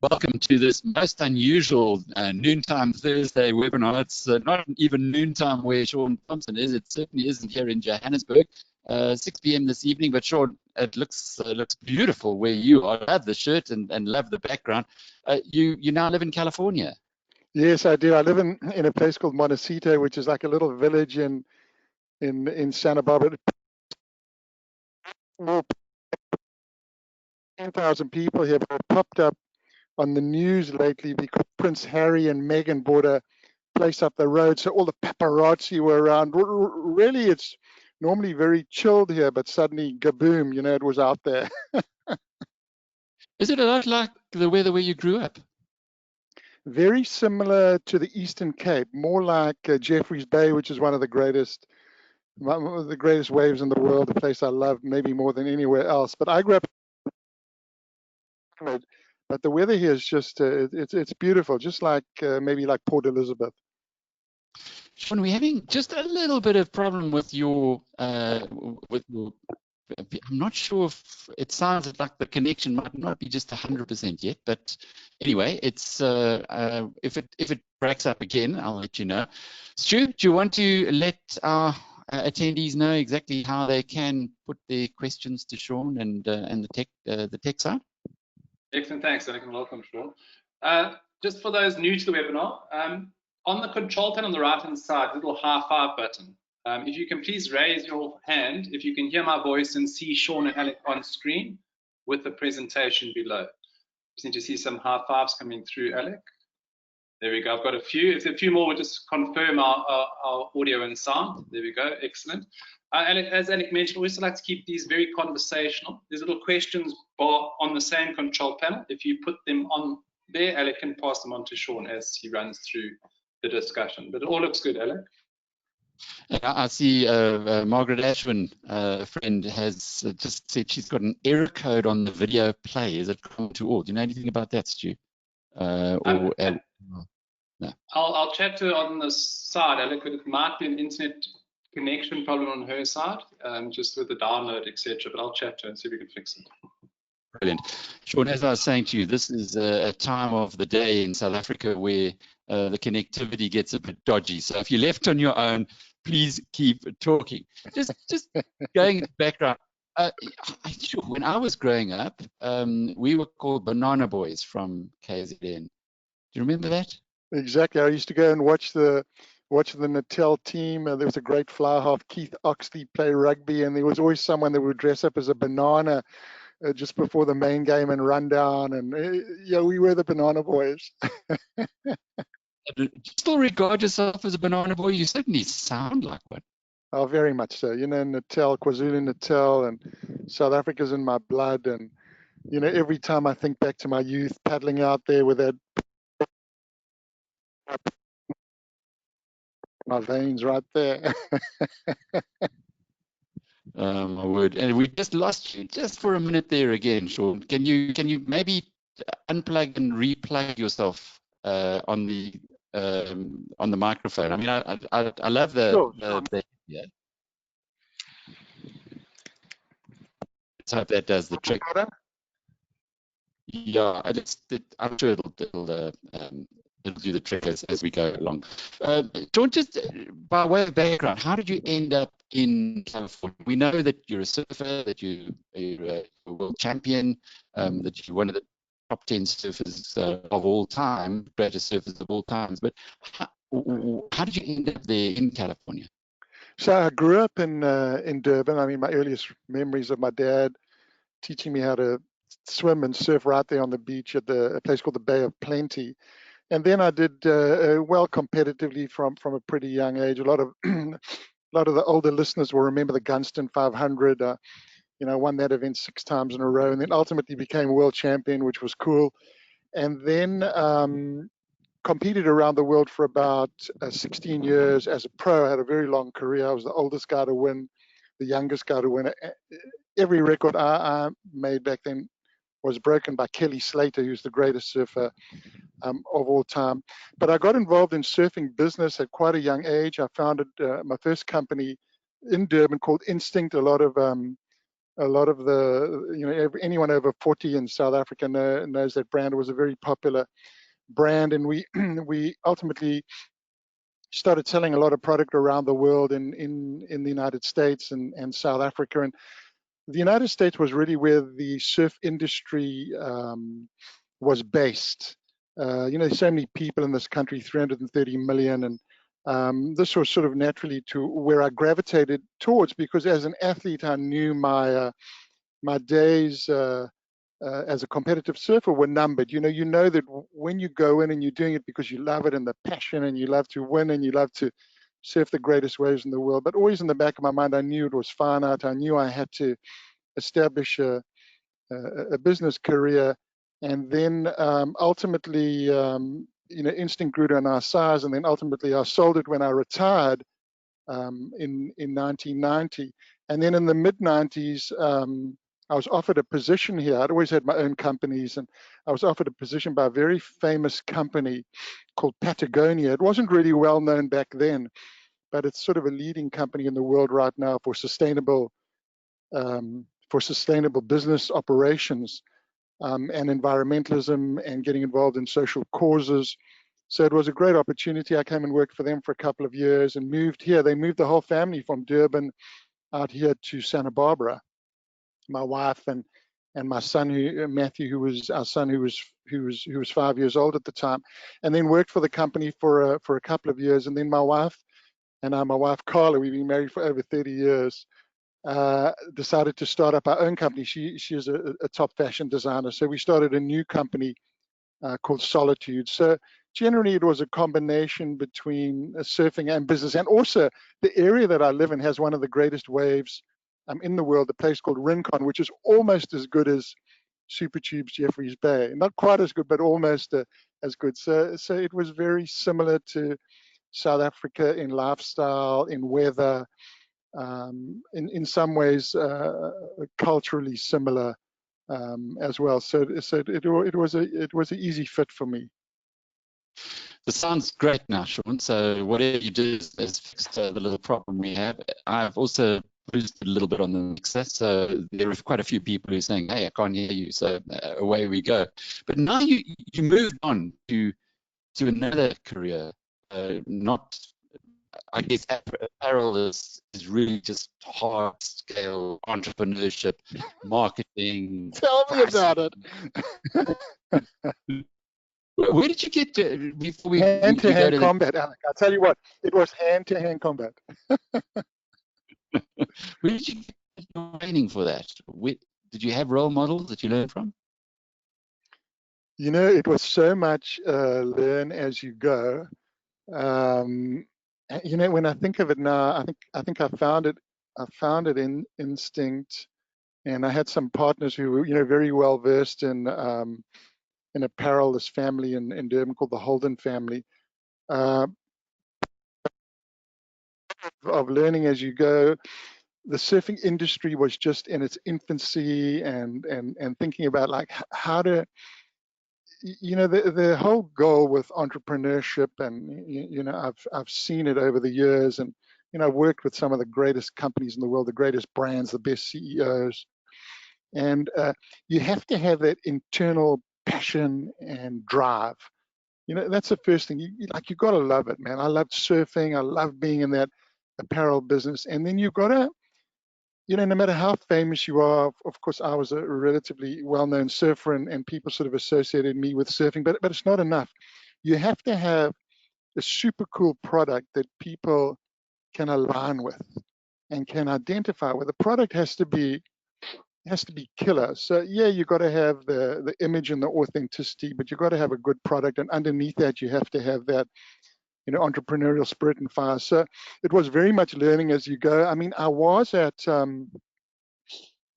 Welcome to this most unusual noontime Thursday webinar. It's not even noontime where Shaun Tomson is. It certainly isn't here in Johannesburg. 6 p.m. this evening, but Shaun, it looks beautiful where you are. I love the shirt and love the background. You now live in California. Yes, I do. I live in a place called Montecito, which is like a little village in Santa Barbara. 10,000 people here, but it popped up on the news lately because Prince Harry and Meghan bought a place up the road, so all the paparazzi were around. Really, it's normally very chilled here, but suddenly, gaboom, it was out there. Is it a lot like the weather where you grew up? Very similar to the Eastern Cape, more like Jeffreys Bay, which is one of the greatest waves in the world, a place I love maybe more than anywhere else. But I grew up, but the weather here is just, it's beautiful, just like maybe like Port Elizabeth. Shaun, we're having just a little bit of problem with your, I'm not sure if it sounds like the connection might not be just 100% yet, but anyway, it's if it breaks up again, I'll let you know. Stu, do you want to let our attendees know exactly how they can put their questions to Shaun and the tech side? Excellent, thanks, Alec, and welcome, Shaun. Just for those new to the webinar, on the control panel on the right-hand side, the little high five button. If you can please raise your hand if you can hear my voice and see Shaun and Alec on screen with the presentation below. Just need to see some high fives coming through, Alec. There we go. I've got a few. If a few more, we'll just confirm our audio and sound. There we go. Excellent. Alec, as Alec mentioned, we also like to keep these very conversational. There's a little questions bar on the same control panel. If you put them on there, Alec can pass them on to Shaun as he runs through the discussion. But it all looks good, Alec. I see Margaret Ashwin, a friend, has just said she's got an error code on the video play. Is it common to all? Do you know anything about that, Stu? No. I'll chat to her on the side, Alec. It might be an internet connection problem on her side, just with the download, etc. But I'll chat to her and see if we can fix it. Brilliant. Shaun, as I was saying to you, this is a time of the day in South Africa where the connectivity gets a bit dodgy. So if you're left on your own, please keep talking. Just going in the background. Sure, when I was growing up, we were called Banana Boys from KZN. Do you remember that? Exactly. I used to go and watch the Natal team. There was a great fly half, Keith Oxley, play rugby, and there was always someone that would dress up as a banana just before the main game and run down. And yeah, we were the Banana Boys. Do you still regard yourself as a banana boy? You certainly sound like one. Oh, very much so. Natal, KwaZulu-Natal, and South Africa's in my blood. And every time I think back to my youth, paddling out there with that, my veins right there. My word. And we just lost you just for a minute there again, Shaun. Can you maybe unplug and replug yourself on the microphone? I mean, I love the yeah. Let's hope that does the trick. Yeah, I'm sure it'll do the trick as we go along. Shaun, just by way of background, how did you end up in California? We know that you're a surfer, that you're a world champion, that you're one of the top 10 surfers of all time, greatest surfers of all times. But how did you end up there in California? So I grew up in Durban. I mean, my earliest memories of my dad teaching me how to swim and surf right there on the beach at a place called the Bay of Plenty. And then I did well competitively from a pretty young age. A lot of the older listeners will remember the Gunston 500. Won that event 6 times in a row, and then ultimately became world champion, which was cool. And then competed around the world for about 16 years as a pro. I had a very long career. I was the oldest guy to win, the youngest guy to win. Every record I made back then was broken by Slater, who's the greatest surfer of all time. But I got involved in surfing business at quite a young age. I founded my first company in Durban called Instinct. A lot of the, anyone over 40 in South Africa knows that brand. It was a very popular brand, and we we ultimately started selling a lot of product around the world in the United States and South Africa. And the United States was really where the surf industry was based. There's so many people in this country, 330 million, and this was sort of naturally to where I gravitated towards, because as an athlete, I knew my days as a competitive surfer were numbered. You know that when you go in and you're doing it because you love it and the passion and you love to win and you love to surf the greatest waves in the world. But always in the back of my mind, I knew it was finite. I knew I had to establish a business career, and then ultimately, Instinct grew to a nice size, and then ultimately I sold it when I retired in 1990, and then in the mid 90s. I was offered a position here. I'd always had my own companies, and I was offered a position by a very famous company called Patagonia. It wasn't really well known back then, but it's sort of a leading company in the world right now for sustainable business operations and environmentalism and getting involved in social causes. So it was a great opportunity. I came and worked for them for a couple of years and moved here. They moved the whole family from Durban out here to Santa Barbara. My wife and my son, Matthew, who was our son, who was 5 years old at the time, and then worked for the company for a couple of years. And then my wife Carla, we've been married for over 30 years, decided to start up our own company. She is a top fashion designer, so we started a new company called Solitude. So generally, it was a combination between surfing and business, and also the area that I live in has one of the greatest waves in the world, a place called Rincon, which is almost as good as Supertube's Jeffreys Bay. Not quite as good, but almost as good. So it was very similar to South Africa in lifestyle, in weather, in some ways culturally similar as well. So it was an easy fit for me. This sounds great now, Shaun. So whatever you do has fixed the little problem we have. I've also boosted a little bit on the mixer, so there are quite a few people who are saying, "Hey, I can't hear you." So away we go. But now you moved on to another career. Not, I guess, apparel is really just hard scale entrepreneurship, marketing. Tell me about it. Where did you get to before we hand-to-hand combat, Alec? I'll tell you what, it was hand-to-hand combat. Where did you get your training for that? Did you have role models that you learned from? It was so much learn as you go. When I think of it now, I think I found it in Instinct, and I had some partners who were very well versed in apparel. This family in Durban called the Holden family. Of learning as you go. The surfing industry was just in its infancy, and thinking about like how to, the whole goal with entrepreneurship, and I've seen it over the years, and I've worked with some of the greatest companies in the world, the greatest brands, the best CEOs, and you have to have that internal passion and drive. That's the first thing. You got to love it, man. I loved surfing. I love being in that apparel business, and then you've got to, no matter how famous you are. Of course, I was a relatively well-known surfer, and people sort of associated me with surfing, but it's not enough. You have to have a super cool product that people can align with and can identify with. The product has to be killer. So yeah, you got to have the image and the authenticity, but you got to have a good product, and underneath that you have to have that entrepreneurial spirit and fire. So it was very much learning as you go. I mean, I was at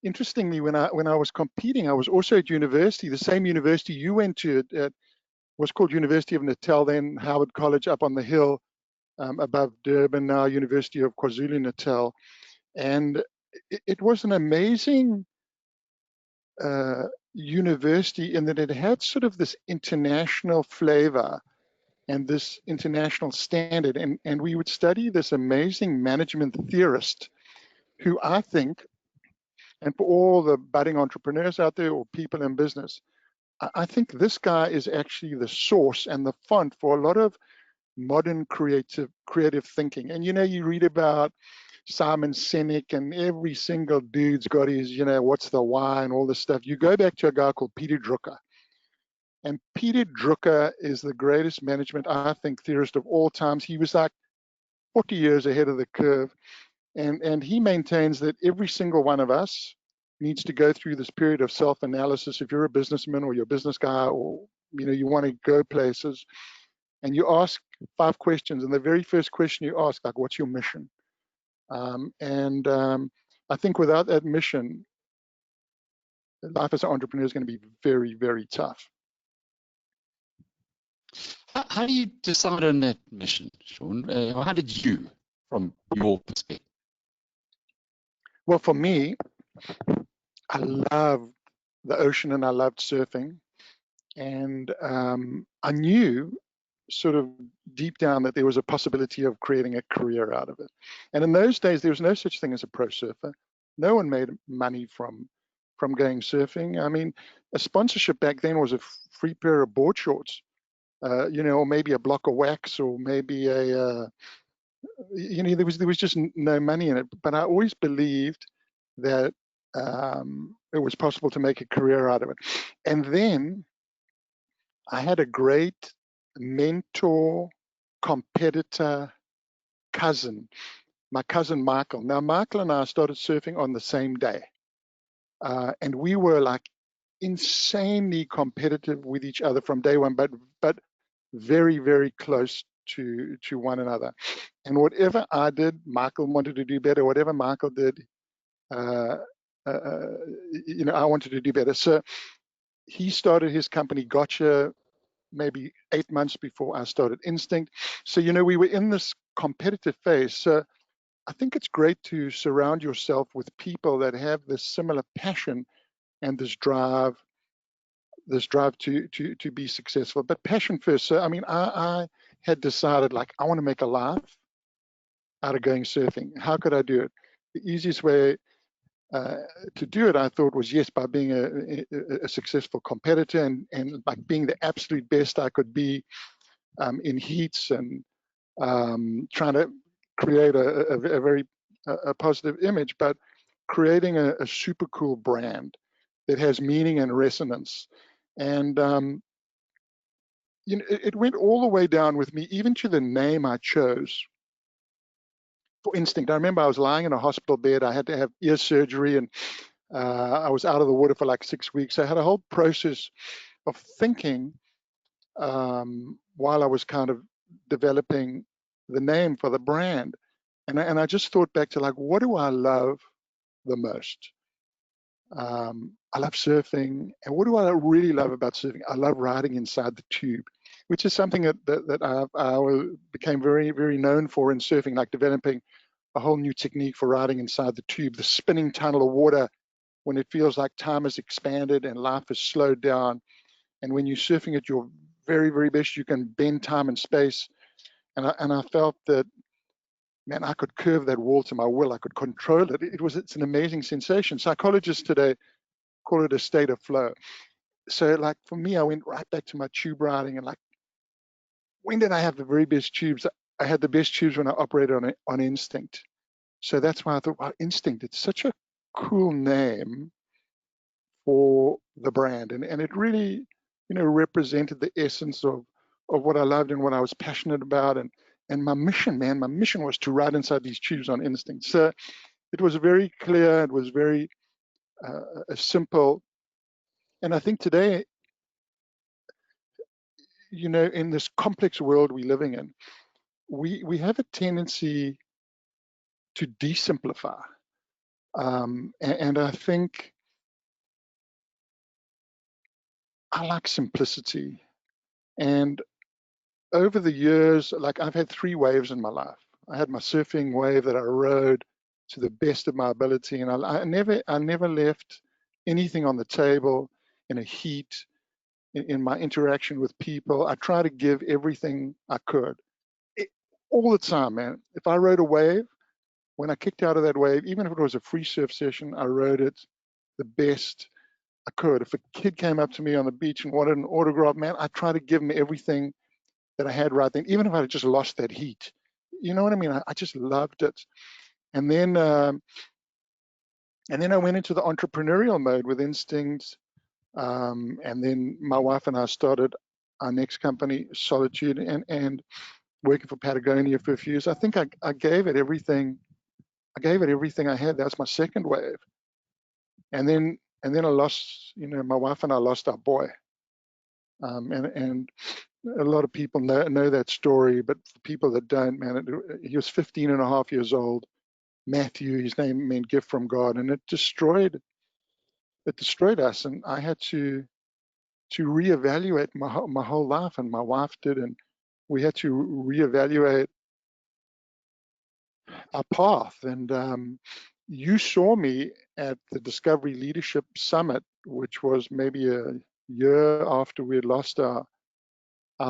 interestingly, when I was competing, I was also at university, the same university you went to was called University of Natal, then Howard College up on the hill above Durban, now University of KwaZulu-Natal. And it was an amazing university in that it had sort of this international flavor and this international standard. And we would study this amazing management theorist who I think, and for all the budding entrepreneurs out there or people in business, I think this guy is actually the source and the font for a lot of modern creative thinking. And you read about Simon Sinek and every single dude's got his, what's the why and all this stuff. You go back to a guy called Peter Drucker. And Peter Drucker is the greatest management, I think, theorist of all times. He was like 40 years ahead of the curve. And he maintains that every single one of us needs to go through this period of self-analysis. If you're a businessman or you're a business guy, or you want to go places, and you ask 5 questions, and the very first question you ask, like, what's your mission? I think without that mission, life as an entrepreneur is going to be very, very tough. How do you decide on that mission, Shaun? How did you, from your perspective? Well, for me, I love the ocean and I loved surfing. And I knew sort of deep down that there was a possibility of creating a career out of it. And in those days, there was no such thing as a pro surfer. No one made money from going surfing. I mean, a sponsorship back then was a free pair of board shorts, or maybe a block of wax, or maybe a, there was just no money in it. But I always believed that it was possible to make a career out of it. And then I had a great mentor, competitor, cousin, my cousin Michael. Now, Michael and I started surfing on the same day. And we were like insanely competitive with each other from day one, but very, very close to one another. And whatever I did, Michael wanted to do better. Whatever Michael did, I wanted to do better. So he started his company, Gotcha, maybe 8 months before I started Instinct. So, we were in this competitive phase. So I think it's great to surround yourself with people that have this similar passion and this drive to be successful. But passion first. So, I mean, I had decided, like, I want to make a life out of going surfing. How could I do it? The easiest way to do it, I thought, was yes, by being a successful competitor and like being the absolute best I could be in heats and trying to create a very positive image, but creating a super cool brand that has meaning and resonance. And it went all the way down with me, even to the name I chose for Instinct. I remember I was lying in a hospital bed. I had to have ear surgery, and I was out of the water for like 6 weeks. I had a whole process of thinking while I was kind of developing the name for the brand. And I just thought back to, like, what do I love the most? I love surfing. And what do I really love about surfing? I love riding inside the tube, which is something that I became very, very known for in surfing, like developing a whole new technique for riding inside the tube, the spinning tunnel of water when it feels like time has expanded and life has slowed down. And when you're surfing at your very, very best, you can bend time and space. And I felt that, man, I could curve that wall to my will. I could control it. It's an amazing sensation. Psychologists today call it a state of flow. So, like, for me, I went right back to my tube riding, and like, when did I have the very best tubes? I had the best tubes when I operated on Instinct. So that's why I thought, wow, Instinct, it's such a cool name for the brand. And it really, represented the essence of what I loved and what I was passionate about. And my mission, my mission was to ride inside these tubes on Instinct. So it was very clear, it was very simple. And I think today, in this complex world we're living in, we have a tendency to de-simplify. And I think I like simplicity. And over the years, like I've had 3 waves in my life. I had my surfing wave that I rode to the best of my ability, and I never left anything on the table in a heat. In my interaction with people, I try to give everything I could, all the time, man. If I rode a wave, when I kicked out of that wave, even if it was a free surf session, I rode it the best I could. If a kid came up to me on the beach and wanted an autograph, man, I try to give him everything that I had right then, even if I had just lost that heat. You know what I mean? I just loved it. And then I went into the entrepreneurial mode with Instinct. And then my wife and I started our next company, Solitude, and working for Patagonia for a few years. I think I gave it everything. I gave it everything I had. That was my second wave. And then I lost, my wife and I lost our boy. And a lot of people know that story, but for people that don't, man, he was 15 and a half years old. Matthew, his name meant gift from God, and it destroyed us. And I had to reevaluate my whole life, and my wife did, and we had to reevaluate our path. And you saw me at the Discovery Leadership Summit, which was maybe a year after we had lost our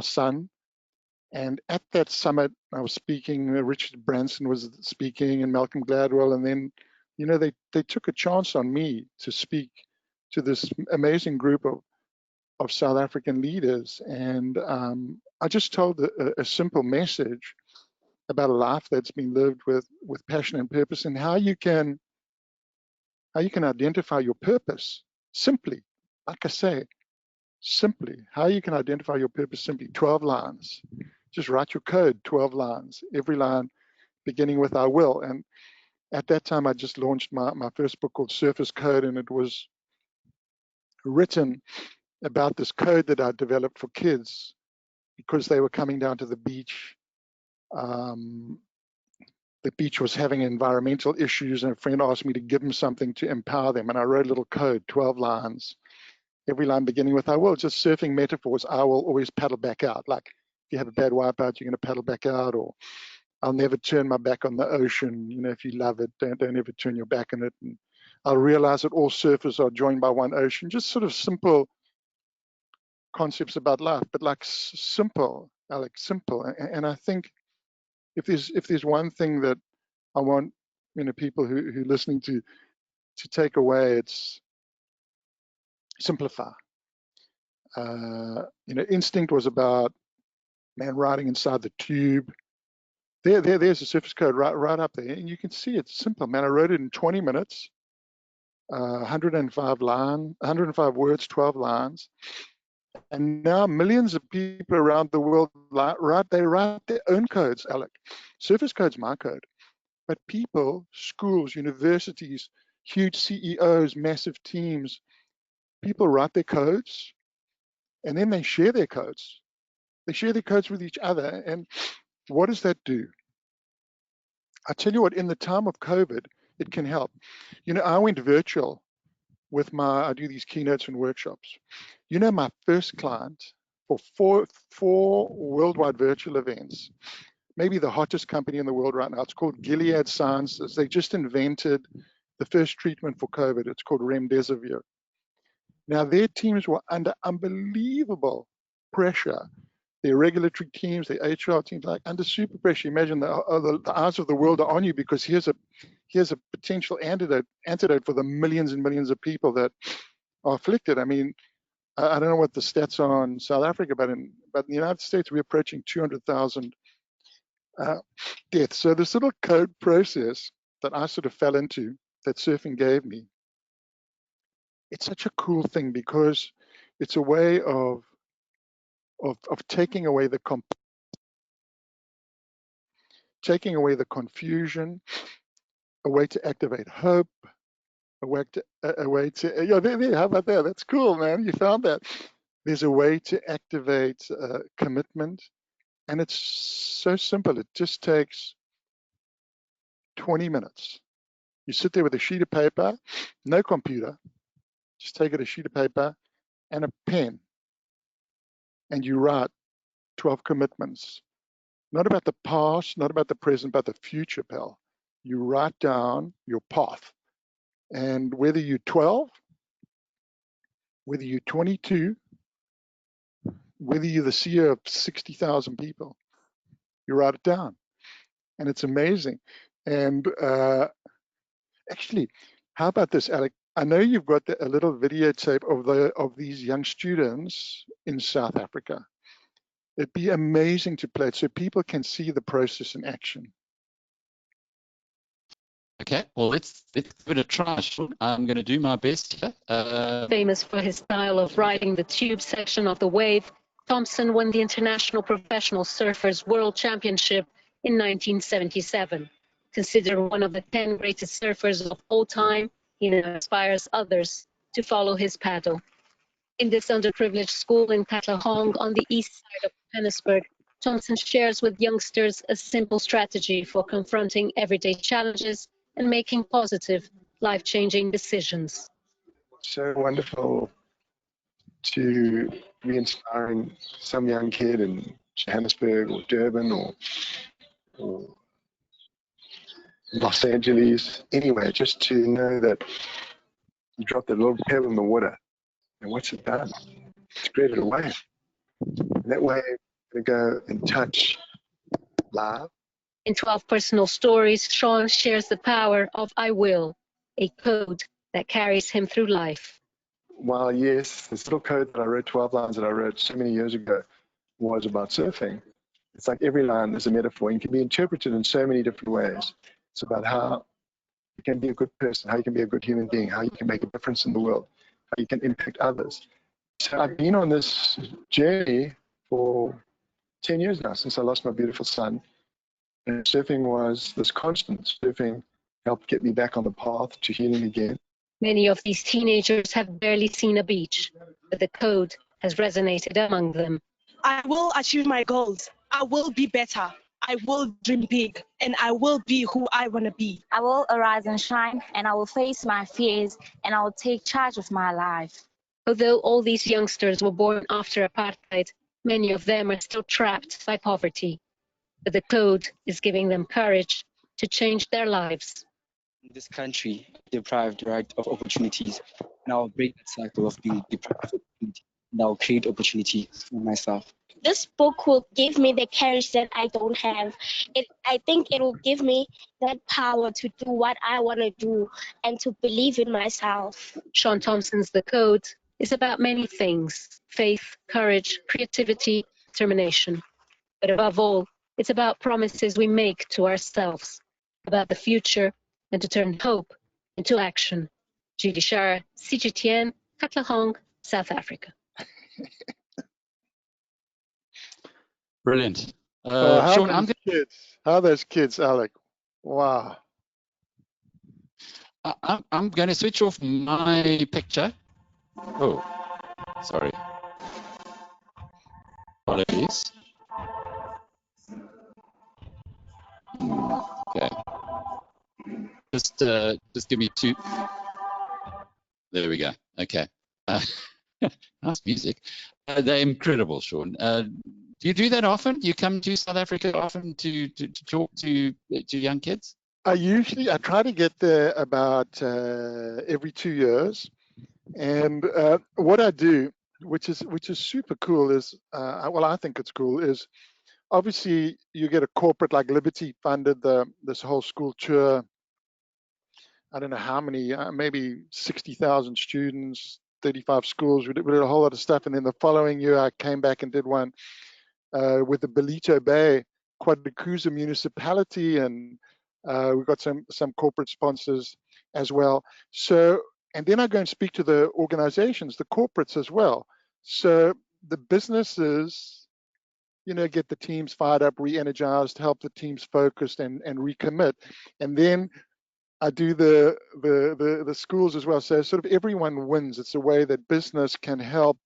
son. And at that summit, I was speaking, Richard Branson was speaking, and Malcolm Gladwell, and then, they took a chance on me to speak to this amazing group of South African leaders. And I just told a simple message about a life that's been lived with passion and purpose, and how you can identify your purpose simply. Like I say, simply, how you can identify your purpose simply. 12 lines. Just write your code, 12 lines, every line beginning with I will. And at that time, I just launched my first book called Surface Code, and it was written about this code that I developed for kids because they were coming down to the beach. The beach was having environmental issues, and a friend asked me to give them something to empower them. And I wrote a little code, 12 lines, every line beginning with I will, just surfing metaphors. I will always paddle back out. Like if you have a bad wipeout, you're going to paddle back out, or I'll never turn my back on the ocean. If you love it, don't ever turn your back on it. And I'll realize that all surfers are joined by one ocean. Just sort of simple concepts about life, but like simple, Alex, simple. And I think if there's one thing that I want, people who are listening to take away, it's simplify. Instinct was about, man, riding inside the tube. There's a surface code right up there, and you can see it's simple, man. I wrote it in 20 minutes, 105 words, 12 lines, and now millions of people around the world write their own codes. Alec, surface code's my code, but people, schools, universities, huge CEOs, massive teams, people write their codes, and then they share their codes. They share their codes with each other, and what does that do? I tell you what, in the time of COVID, it can help. I went virtual with I do these keynotes and workshops. My first client for four worldwide virtual events, maybe the hottest company in the world right now, it's called Gilead Sciences. They just invented the first treatment for COVID. It's called remdesivir. Now, their teams were under unbelievable pressure. Their regulatory teams, their HR teams, like under super pressure. Imagine the eyes of the world are on you, because here's a potential antidote for the millions and millions of people that are afflicted. I mean, I don't know what the stats are in South Africa, but in the United States, we're approaching 200,000 deaths. So this little code process that I sort of fell into, that surfing gave me, it's such a cool thing, because it's a way of taking away the confusion, a way to activate hope, a way to how about that? That's cool, man. You found that. There's a way to activate commitment, and it's so simple. It just takes 20 minutes. You sit there with a sheet of paper, no computer, just take it a sheet of paper and a pen, and you write 12 commitments. Not about the past, not about the present, but the future, pal. You write down your path. And whether you're 12, whether you're 22, whether you're the CEO of 60,000 people, you write it down. And it's amazing. And actually, how about this, Alec? I know you've got a little videotape of these young students in South Africa. It'd be amazing to play it so people can see the process in action. Okay, well, let's give it a try, Shaun. I'm going to do my best here. Famous for his style of riding the tube section of the wave, Tomson won the International Professional Surfers World Championship in 1977. Considered one of the 10 greatest surfers of all time, he now inspires others to follow his paddle. In this underprivileged school in Katlehong on the east side of Johannesburg, Tomson shares with youngsters a simple strategy for confronting everyday challenges and making positive, life-changing decisions. So wonderful to be inspiring some young kid in Johannesburg or Durban or Los Angeles, anyway, just to know that you dropped a little pebble in the water, and what's it done? It's created a wave. And that wave is going to go and touch live. In 12 personal stories, Shaun shares the power of I will, a code that carries him through life. While yes, this little code that I wrote, 12 lines that I wrote so many years ago, was about surfing, it's like every line is a metaphor and can be interpreted in so many different ways. It's about how you can be a good person, how you can be a good human being, how you can make a difference in the world, how you can impact others. So I've been on this journey for 10 years now, since I lost my beautiful son. And surfing was this constant. Surfing helped get me back on the path to healing again. Many of these teenagers have barely seen a beach, but the code has resonated among them. I will achieve my goals. I will be better. I will dream big, and I will be who I want to be. I will arise and shine, and I will face my fears, and I will take charge of my life. Although all these youngsters were born after apartheid, many of them are still trapped by poverty. But the code is giving them courage to change their lives. In this country, deprived right of opportunities, and I'll break the cycle of being deprived of opportunity, and I'll create opportunity for myself. This book will give me the courage that I don't have. I think it will give me that power to do what I want to do and to believe in myself. Shaun Tomson's The Code is about many things: faith, courage, creativity, determination. But above all, it's about promises we make to ourselves, about the future, and to turn hope into action. Judy Shara, CGTN, Katlehong, South Africa. Brilliant. How Shaun, are those kids, Alec? Wow. I'm going to switch off my picture. Oh, sorry. Apologies. Okay. Just give me two. There we go. Okay. Nice music. They're incredible, Shaun. Do you do that often? Do you come to South Africa often to talk to young kids? I try to get there about every 2 years, and what I do, which is super cool, is well, I think it's cool, is obviously you get a corporate like Liberty funded this whole school tour. I don't know how many, maybe 60,000 students, 35 schools. We did a whole lot of stuff, and then the following year I came back and did one with the Ballito Bay Quadricuza municipality, and we got some corporate sponsors as well. So, and then I go and speak to the organizations, the corporates as well. So the businesses, get the teams fired up, re-energized, help the teams focused and recommit. And then I do the schools as well. So sort of everyone wins. It's a way that business can help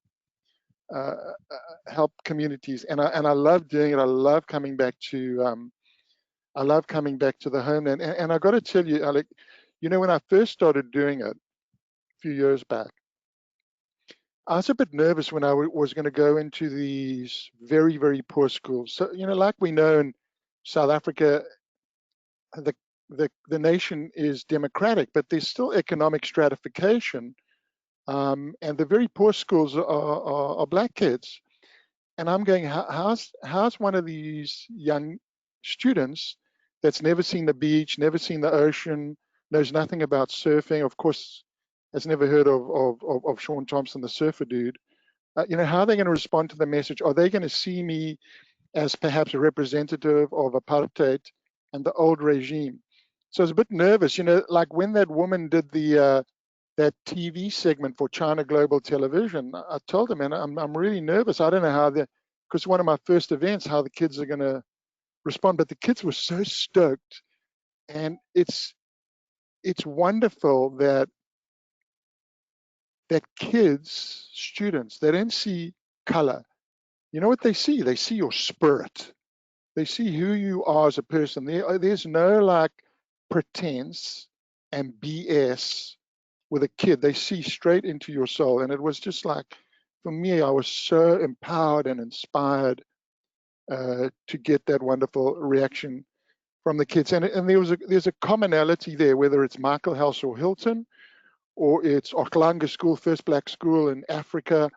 communities, and I love doing it. I love coming back to the homeland. And I got to tell you, Alec, when I first started doing it a few years back, I was a bit nervous when I was going to go into these very, very poor schools. So, you know, like we know in South Africa, the nation is democratic, but there's still economic stratification. And the very poor schools are black kids. And I'm going, how's one of these young students that's never seen the beach, never seen the ocean, knows nothing about surfing, of course, has never heard of Shaun Tomson, the surfer dude. You know, how are they going to respond to the message? Are they going to see me as perhaps a representative of apartheid and the old regime? So I was a bit nervous, you know, like when that woman did the that TV segment for China Global Television, I told them, man, I'm really nervous. I don't know how because one of my first events, how the kids are going to respond. But the kids were so stoked, and it's wonderful that kids, students, they don't see color. You know what they see? They see your spirit. They see who you are as a person. There's no like pretense and BS with a kid. They see straight into your soul. And it was just like, for me, I was so empowered and inspired to get that wonderful reaction from the kids. And there's a commonality there, whether it's Michael House or Hilton, or it's Oklanga School, first black school in Africa.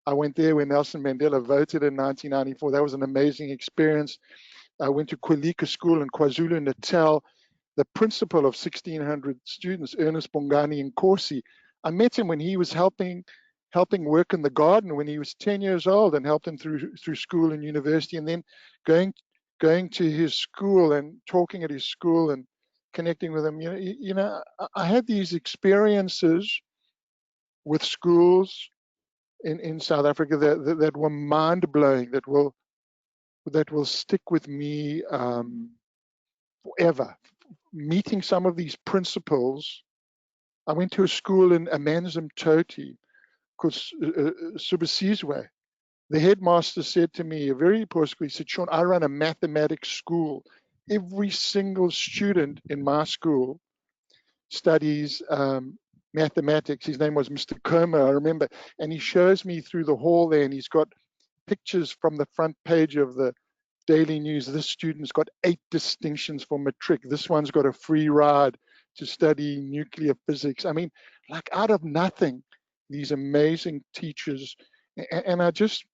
I went there when Nelson Mandela voted in 1994. That was an amazing experience. I went to Kwelika School in KwaZulu-Natal. The principal of 1,600 students, Ernest Bongani Nkosi, I met him when he was helping work in the garden when he was 10 years old, and helped him through school and university, and then going to his school and talking at his school and connecting with him. You know, I had these experiences with schools in South Africa that were mind blowing, that will stick with me forever. Meeting some of these principals. I went to a school in Amanzimtoti called Subasizwe. The headmaster said to me, a very poor school, he said, Shaun, I run a mathematics school. Every single student in my school studies mathematics. His name was Mr. Comer, I remember. And he shows me through the hall there, and he's got pictures from the front page of the Daily News. This student's got 8 distinctions for matric. This one's got a free ride to study nuclear physics. I mean, like out of nothing, these amazing teachers. And I just,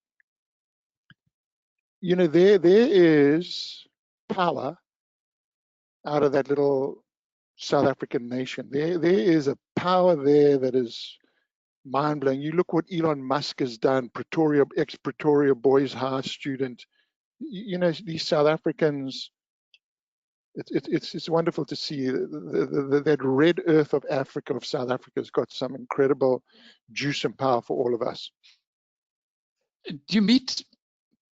you know, there is power out of that little South African nation. There is a power there that is mind-blowing. You look what Elon Musk has done, ex-Pretoria Boys High student. You know, these South Africans, it's wonderful to see that red earth of Africa, of South Africa, has got some incredible juice and power for all of us. Do you meet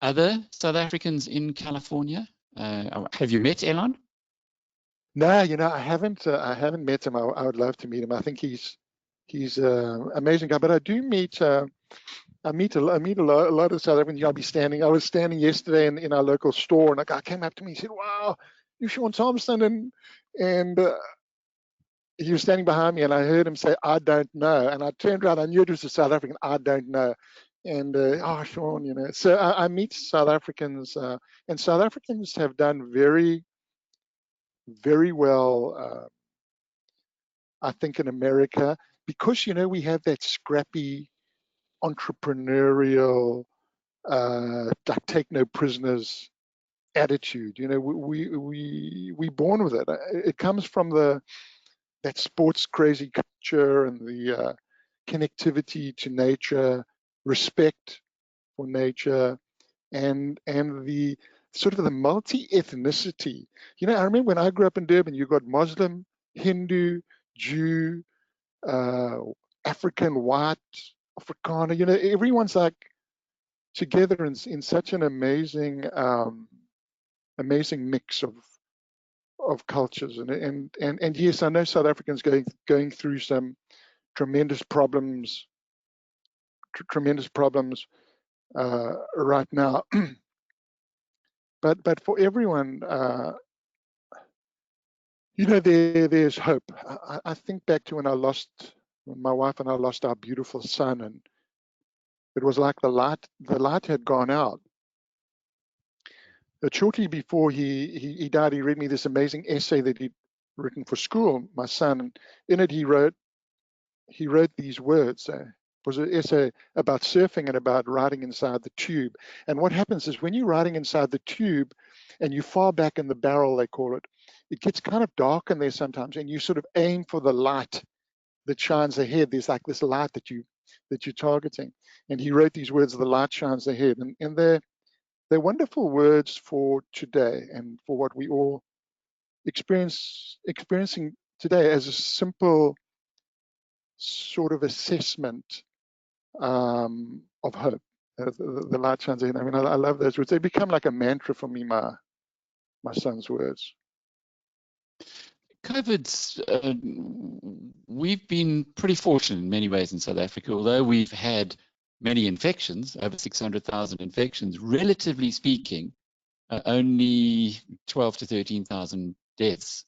other South Africans in California? Have you met Elon? No, you know, I haven't met him. I would love to meet him. I think he's an amazing guy. But I do meet I meet a lot of South Africans. I was standing yesterday in our local store, and a guy came up to me and said, "Wow, you're Shaun Tomson," and he was standing behind me, and I heard him say, "I don't know," and I turned around. I knew it was a South African. I don't know, and oh, Shaun, you know. So I meet South Africans, and South Africans have done very, very well, I think, in America, because, you know, we have that scrappy, entrepreneurial, like take no prisoners attitude. You know, we born with it. It comes from that sports crazy culture and the connectivity to nature, respect for nature, and the sort of the multi-ethnicity. You know, I remember when I grew up in Durban, you got Muslim, Hindu, Jew, African, white, Afrikaner. You know, everyone's like together in such an amazing mix of cultures. And yes, I know South Africans going through some tremendous problems right now. but for everyone, you know, there's hope. I think back to when my wife and I lost our beautiful son, and It was like the light had gone out. But shortly before he died, he read me this amazing essay that he'd written for school, my son. And in it, he wrote these words. It was an essay about surfing and about riding inside the tube. And what happens is when you're riding inside the tube and you far back in the barrel, they call it, it gets kind of dark in there sometimes, and you sort of aim for the light that shines ahead. There's like this light that you're targeting. And he wrote these words, "The light shines ahead," and they're wonderful words for today and for what we all experiencing today as a simple sort of assessment of hope. The light shines ahead. I mean, I love those words. They become like a mantra for me, my son's words. COVID's, we've been pretty fortunate in many ways in South Africa, although we've had many infections, over 600,000 infections, relatively speaking, only 12 to 13,000 deaths,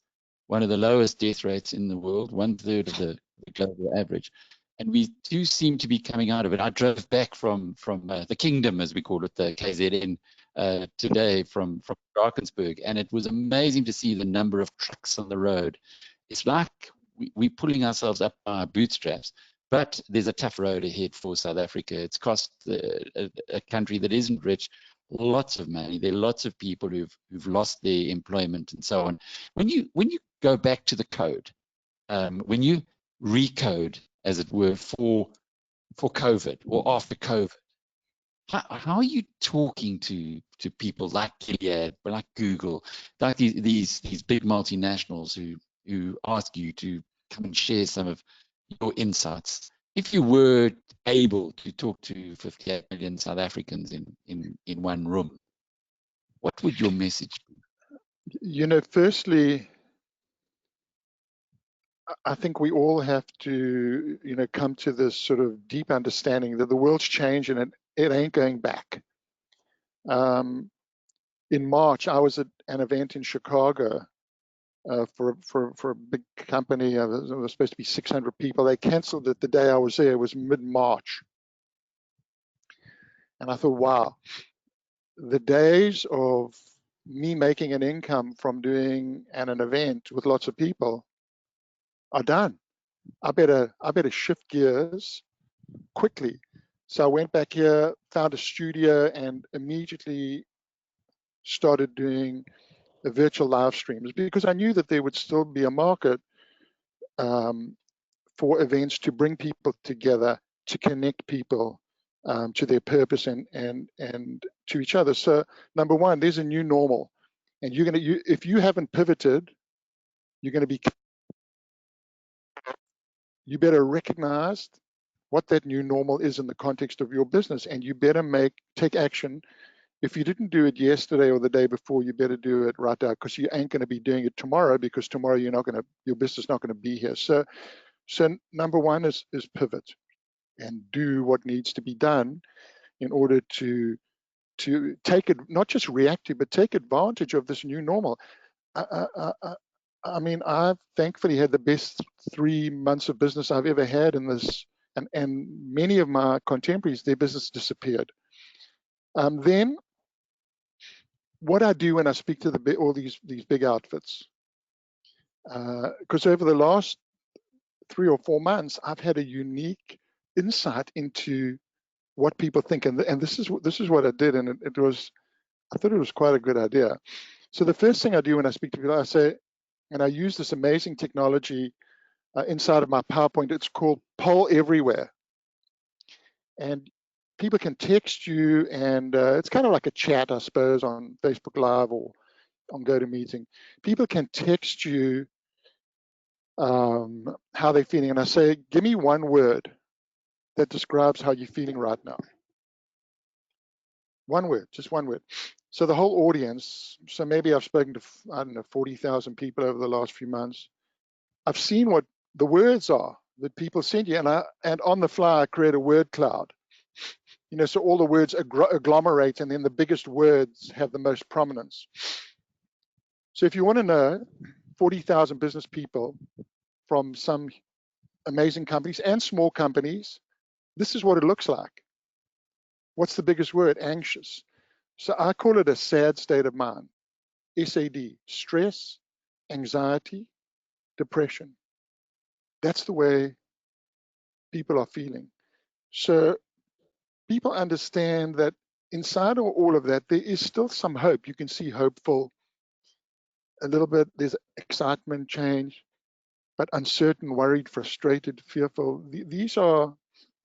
one of the lowest death rates in the world, 1/3 of the global average. And we do seem to be coming out of it. I drove back from the kingdom, as we call it, the KZN, today from Drakensberg, and it was amazing to see the number of trucks on the road. It's like we're pulling ourselves up by our bootstraps, but there's a tough road ahead for South Africa. It's cost a country that isn't rich lots of money. There are lots of people who've lost their employment and so on. When you go back to the code, when you recode, as it were, for COVID or after COVID, how are you talking to people like Gilead, like Google, like these big multinationals who ask you to come and share some of your insights? If you were able to talk to 58 million South Africans in one room, what would your message be? You know, firstly, I think we all have to, come to this sort of deep understanding that the world's changing and it ain't going back. In March, I was at an event in Chicago for a big company. It was supposed to be 600 people. They canceled it the day I was there. It was mid-March. And I thought, wow, the days of me making an income from doing an event with lots of people are done. I better shift gears quickly. So I went back here, found a studio, and immediately started doing virtual live streams because I knew that there would still be a market for events to bring people together, to connect people to their purpose and to each other. So number one, there's a new normal, and if you haven't pivoted, you better recognize what that new normal is in the context of your business, and you better take action. If you didn't do it yesterday or the day before, you better do it right now, because you ain't going to be doing it tomorrow, because tomorrow your business is not going to be here. So number one is pivot and do what needs to be done in order to take it, not just react to, but take advantage of this new normal. I mean, I've thankfully had the best 3 months of business I've ever had in this, and many of my contemporaries, their business disappeared. Then what I do when I speak to all these big outfits, because over the last 3 or 4 months, I've had a unique insight into what people think, and this is what I did, and I thought it was quite a good idea. So the first thing I do when I speak to people, I say, and I use this amazing technology inside of my PowerPoint. It's called Poll Everywhere, and people can text you, and it's kind of like a chat, I suppose, on Facebook Live or on GoToMeeting. People can text you how they're feeling, and I say, give me one word that describes how you're feeling right now. One word, just one word. So the whole audience, so maybe I've spoken to, 40,000 people over the last few months. I've seen what the words are that people send you, and on the fly, I create a word cloud. So all the words agglomerate, and then the biggest words have the most prominence. So if you want to know 40,000 business people from some amazing companies and small companies, this is what it looks like. What's the biggest word? Anxious. So I call it a sad state of mind. SAD, stress, anxiety, depression. That's the way people are feeling. So people understand that inside of all of that, there is still some hope. You can see hopeful, a little bit, there's excitement, change, but uncertain, worried, frustrated, fearful. These are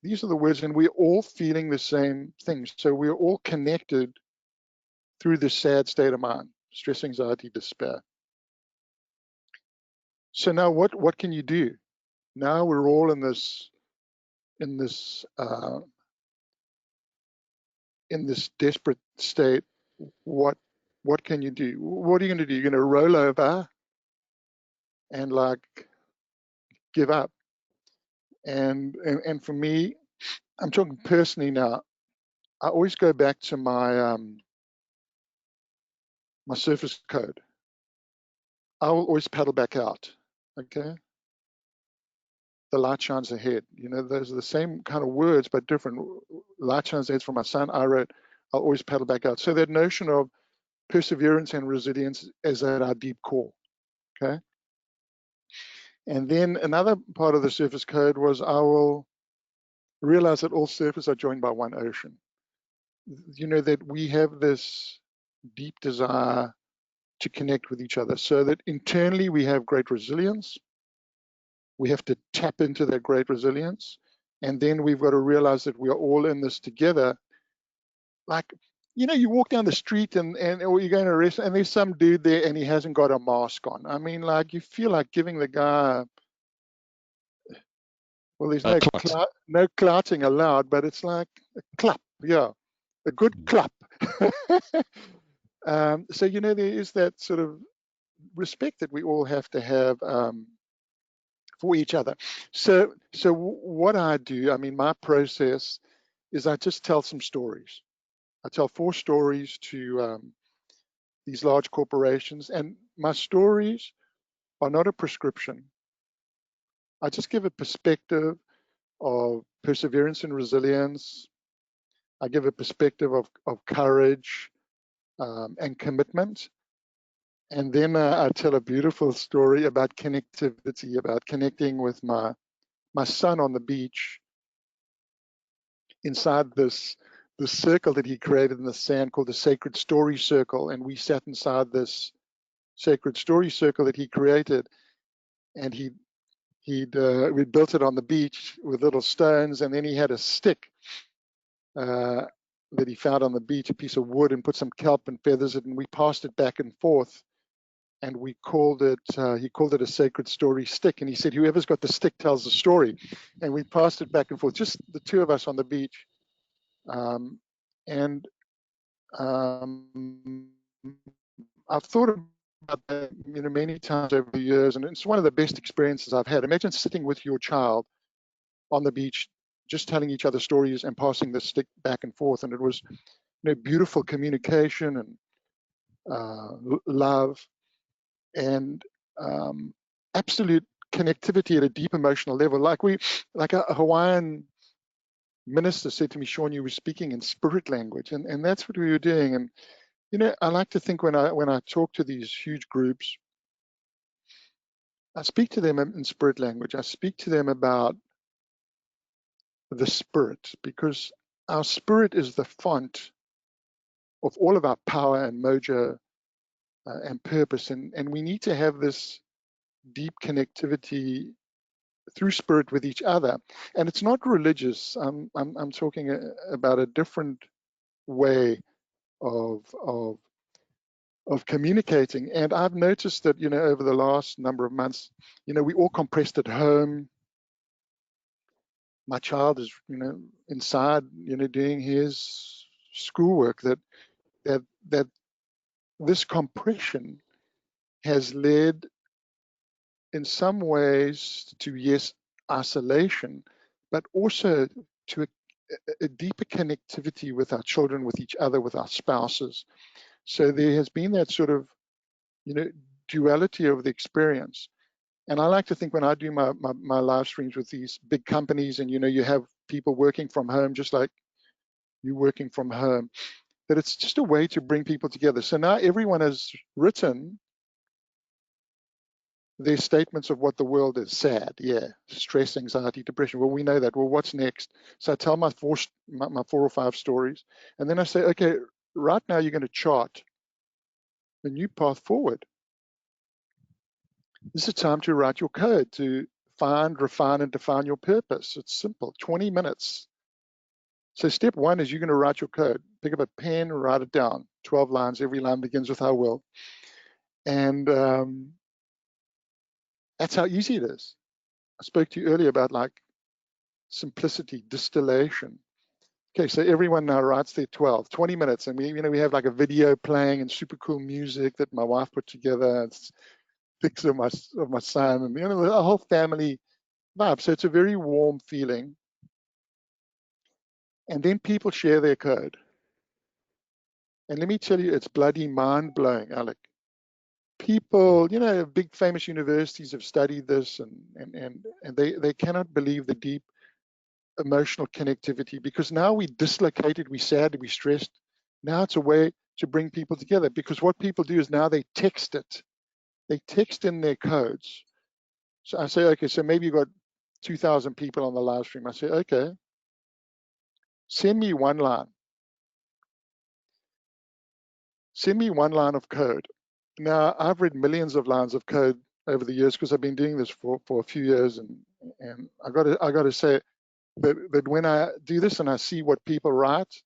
the words, and we're all feeling the same things. So we're all connected through this sad state of mind, stress, anxiety, despair. So now what can you do? Now we're all in this desperate state. What can you do? What are you going to do? You're going to roll over and like give up. And for me, I'm talking personally now. I always go back to my my surface code. I will always paddle back out. Okay. The light shines ahead. You know, those are the same kind of words, but different. Light shines ahead. For my son, I wrote, I'll always paddle back out. So that notion of perseverance and resilience is at our deep core. Okay. And then another part of the surface code was I will realize that all surfaces are joined by one ocean. You know, that we have this deep desire to connect with each other, so that internally we have great resilience. We have to tap into that great resilience. And then we've got to realize that we are all in this together. Like, you know, you walk down the street or you're going to a restaurant and there's some dude there and he hasn't got a mask on. I mean, like, you feel like giving the guy, well, there's no clouting allowed, but it's like a clap. Yeah, a good clap. So, you know, there is that sort of respect that we all have to have for each other. So what I do, I mean, my process is I just tell some stories. I tell 4 stories to these large corporations, and my stories are not a prescription. I just give a perspective of perseverance and resilience. I give a perspective of courage and commitment. And then I tell a beautiful story about connectivity, about connecting with my son on the beach inside this circle that he created in the sand called the Sacred Story Circle. And we sat inside this Sacred Story Circle that he created. And we built it on the beach with little stones. And then he had a stick that he found on the beach, a piece of wood, and put some kelp and feathers in it. And we passed it back and forth. And we called it, he called it a sacred story stick. And he said, whoever's got the stick tells the story. And we passed it back and forth, just the 2 of us on the beach. I've thought about that, you know, many times over the years, and it's one of the best experiences I've had. Imagine sitting with your child on the beach, just telling each other stories and passing the stick back and forth. And it was, you know, beautiful communication and love and absolute connectivity at a deep emotional level. Like a Hawaiian minister said to me, Shaun, you were speaking in spirit language, and that's what we were doing. And you know, I like to think when I talk to these huge groups, I speak to them in spirit language. I speak to them about the spirit, because our spirit is the font of all of our power and mojo and purpose, and we need to have this deep connectivity through spirit with each other. And it's not religious. I'm talking about a different way of communicating. And I've noticed that, you know, over the last number of months, you know, we all compressed at home. My child is, you know, inside, you know, doing his schoolwork. That this compression has led in some ways to, yes, isolation, but also to a deeper connectivity with our children, with each other, with our spouses. So there has been that sort of, you know, duality of the experience. And I like to think when I do my live streams with these big companies, and, you know, you have people working from home, just like you working from home, that it's just a way to bring people together. So now everyone has written their statements of what the world is. Sad, yeah, stress, anxiety, depression. Well, we know that. Well, what's next? So I tell my four or five stories, and then I say, okay, right now you're going to chart a new path forward. This is time to write your code, to find, refine, and define your purpose. It's simple, 20 minutes. So step one is you're going to write your code. Pick up a pen, write it down. 12 lines. Every line begins with "I will." And that's how easy it is. I spoke to you earlier about like simplicity, distillation. Okay, so everyone now writes their 20 minutes, and we have like a video playing and super cool music that my wife put together. It's pics of my son, and the whole family vibe. So it's a very warm feeling. And then people share their code. And let me tell you, it's bloody mind-blowing, Alec. People, big famous universities have studied this, and they cannot believe the deep emotional connectivity, because now we dislocated, we sad, we stressed. Now it's a way to bring people together, because what people do is now they text it. They text in their codes. So I say, okay, so maybe you've got 2,000 people on the live stream. I say, okay, send me one line. Send me one line of code. Now, I've read millions of lines of code over the years because I've been doing this for a few years, and I got to say that when I do this and I see what people write,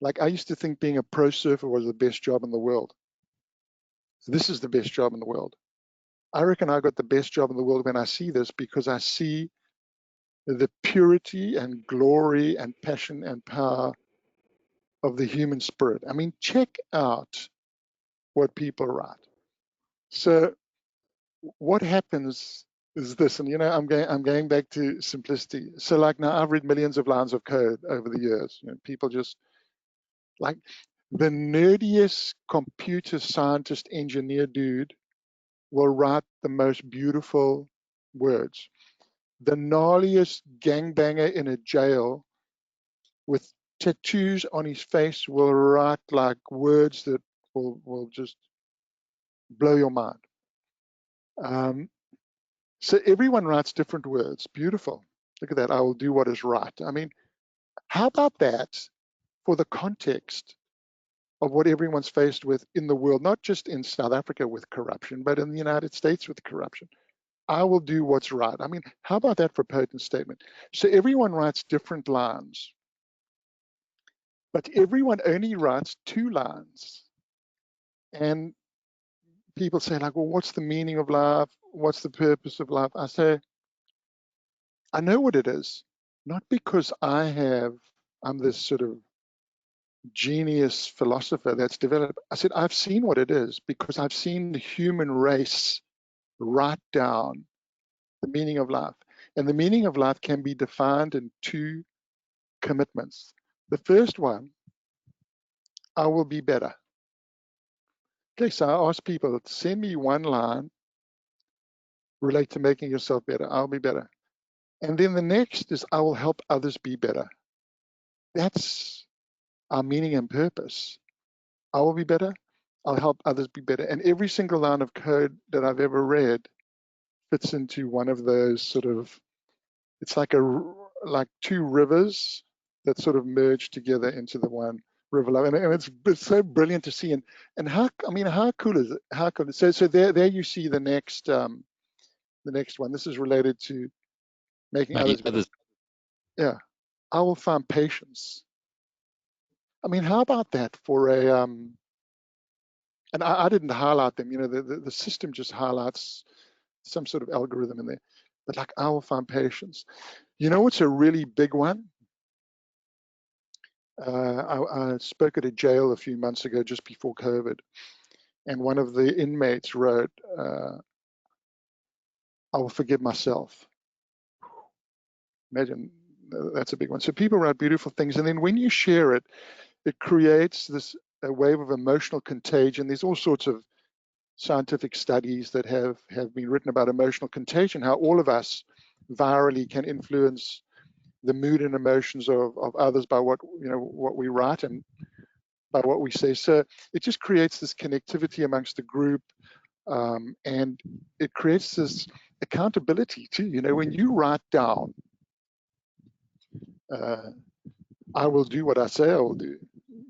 like I used to think being a pro surfer was the best job in the world. This is the best job in the world. I reckon I got the best job in the world when I see this, because I see the purity and glory and passion and power of the human spirit. I mean, check out what people write. So what happens is this, and I'm going back to simplicity. So like now I've read millions of lines of code over the years. People just like the nerdiest computer scientist engineer dude will write the most beautiful words. The gnarliest gangbanger in a jail with tattoos on his face will write like words that will just blow your mind. So everyone writes different words. Beautiful. Look at that. I will do what is right. I mean, how about that for the context of what everyone's faced with in the world, not just in South Africa with corruption, but in the United States with corruption? I will do what's right. I mean, how about that for a potent statement? So everyone writes different lines, but everyone only writes 2 lines. And people say like, well, what's the meaning of life? What's the purpose of life? I say, I know what it is, not because I'm this sort of genius philosopher that's developed. I said, I've seen what it is because I've seen the human race write down the meaning of life. And the meaning of life can be defined in 2 commitments. The first one, I will be better. Okay, so I ask people, send me one line relate to making yourself better. I'll be better. And then the next is I will help others be better. That's our meaning and purpose. I will be better. I'll help others be better. And every single line of code that I've ever read fits into one of those sort of, it's like 2 rivers that sort of merge together into the one river. And it's so brilliant to see. And how cool is it? How cool. So there you see the next one. This is related to making others better. Yeah. I will find patience. I mean, how about that for a and I didn't highlight them, the system just highlights some sort of algorithm in there, but like I will find patience. What's a really big one? I spoke at a jail a few months ago, just before COVID, and one of the inmates wrote, I will forgive myself. Imagine, that's a big one. So people write beautiful things, and then when you share it, it creates this a wave of emotional contagion. There's all sorts of scientific studies that have been written about emotional contagion, how all of us virally can influence the mood and emotions of others by what we write and by what we say. So it just creates this connectivity amongst the group, and it creates this accountability too. When you write down, I will do what I say I will do,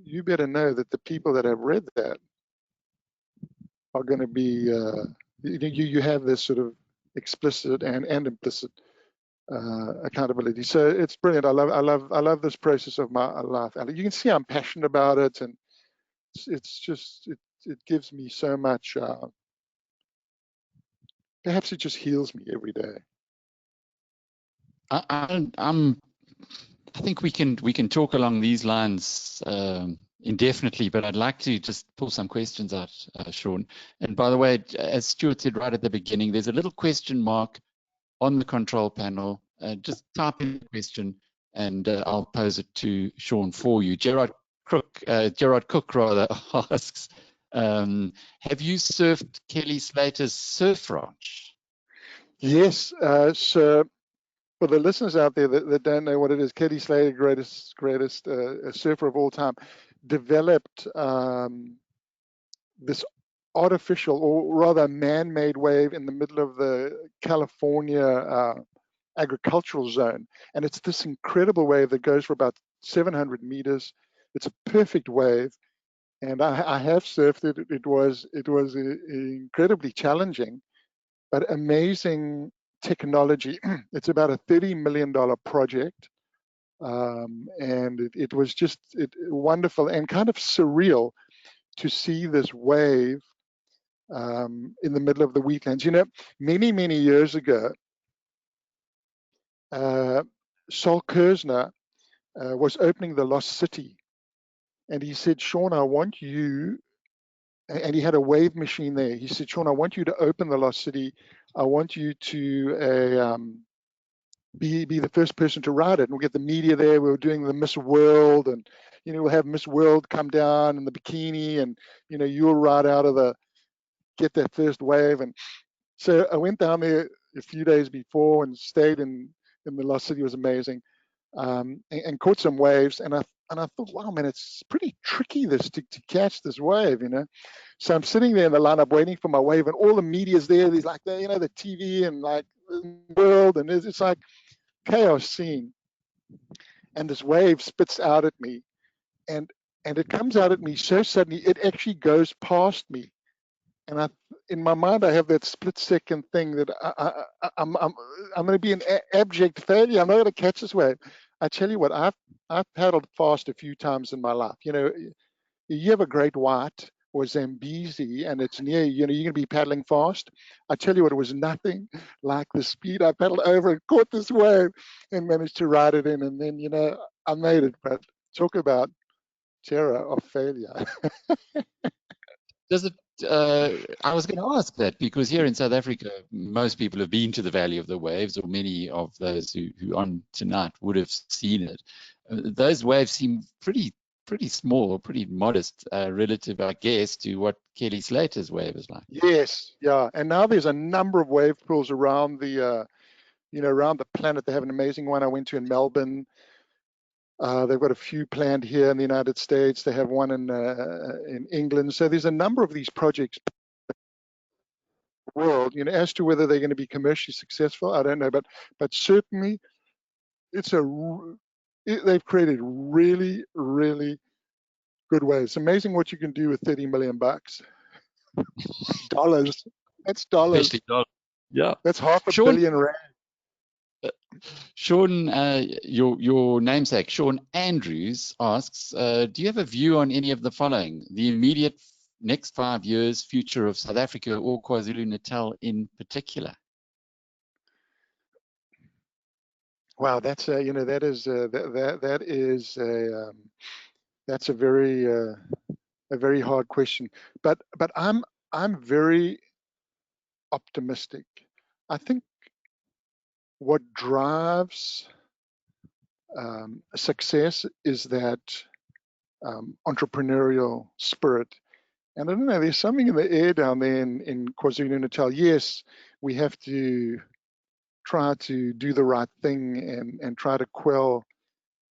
you better know that the people that have read that are going to be, you have this sort of explicit and implicit accountability. So it's brilliant. I love this process of my life. You can see I'm passionate about it, and it's just it gives me so much. Perhaps it just heals me every day. I think we can talk along these lines indefinitely, but I'd like to just pull some questions out, Shaun. And by the way, as Stuart said right at the beginning, there's a little question mark on the control panel. Just type in the question, and I'll pose it to Shaun for you. Gerard Cook rather asks, have you surfed Kelly Slater's surf ranch? Yes. So for the listeners out there that don't know what it is, Kelly Slater, greatest surfer of all time, developed this artificial, or rather man-made wave in the middle of the California agricultural zone. And it's this incredible wave that goes for about 700 meters. It's a perfect wave. And I have surfed it. It was incredibly challenging, but amazing technology. It's about a $30 million project. And it was just wonderful and kind of surreal to see this wave in the middle of the wheatlands. Many years ago, Sol Kerzner was opening the Lost City, and he said, Shaun, I want you, and he had a wave machine there. He said, Shaun, I want you to open the Lost City. I want you to be the first person to ride it. And we'll get the media there. We were doing the Miss World, and we'll have Miss World come down in the bikini, and you'll ride out of get that first wave. And so I went down there a few days before and stayed in the Lost City. It was amazing, and caught some waves. And I thought, wow, man, it's pretty tricky to catch this wave, So I'm sitting there in the lineup waiting for my wave, and all the media's there. There's like the TV and like the world, and it's like chaos scene. And this wave spits out at me, and it comes out at me so suddenly, it actually goes past me. And in my mind, I have that split-second thing that I'm going to be an abject failure. I'm not going to catch this wave. I tell you what, I've paddled fast a few times in my life. You have a great white or Zambezi, and it's near you. You're going to be paddling fast. I tell you what, it was nothing like the speed I paddled over and caught this wave and managed to ride it in. And then I made it. But talk about terror of failure. Does it? I was going to ask that, because here in South Africa, most people have been to the Valley of the Waves, or many of those who on tonight would have seen it. Those waves seem pretty small, pretty modest relative, I guess, to what Kelly Slater's wave is like. Yes, yeah. And now there's a number of wave pools around the, around the planet. They have an amazing one I went to in Melbourne. They've got a few planned here in the United States. They have one in England. So there's a number of these projects in the world. As to whether they're going to be commercially successful, I don't know. But certainly, they've created really, really good waves. It's amazing what you can do with $30 million. Dollars. That's dollars. Especially dollars. Yeah. That's half a billion rand. Shaun, your namesake, Shaun Andrews, asks, do you have a view on any of the following? The immediate next 5 years future of South Africa or KwaZulu-Natal in particular? Wow, that's that's a very hard question. But I'm very optimistic. I think what drives success is that entrepreneurial spirit. And I don't know, there's something in the air down there in KwaZulu-Natal. Yes, we have to try to do the right thing and try to quell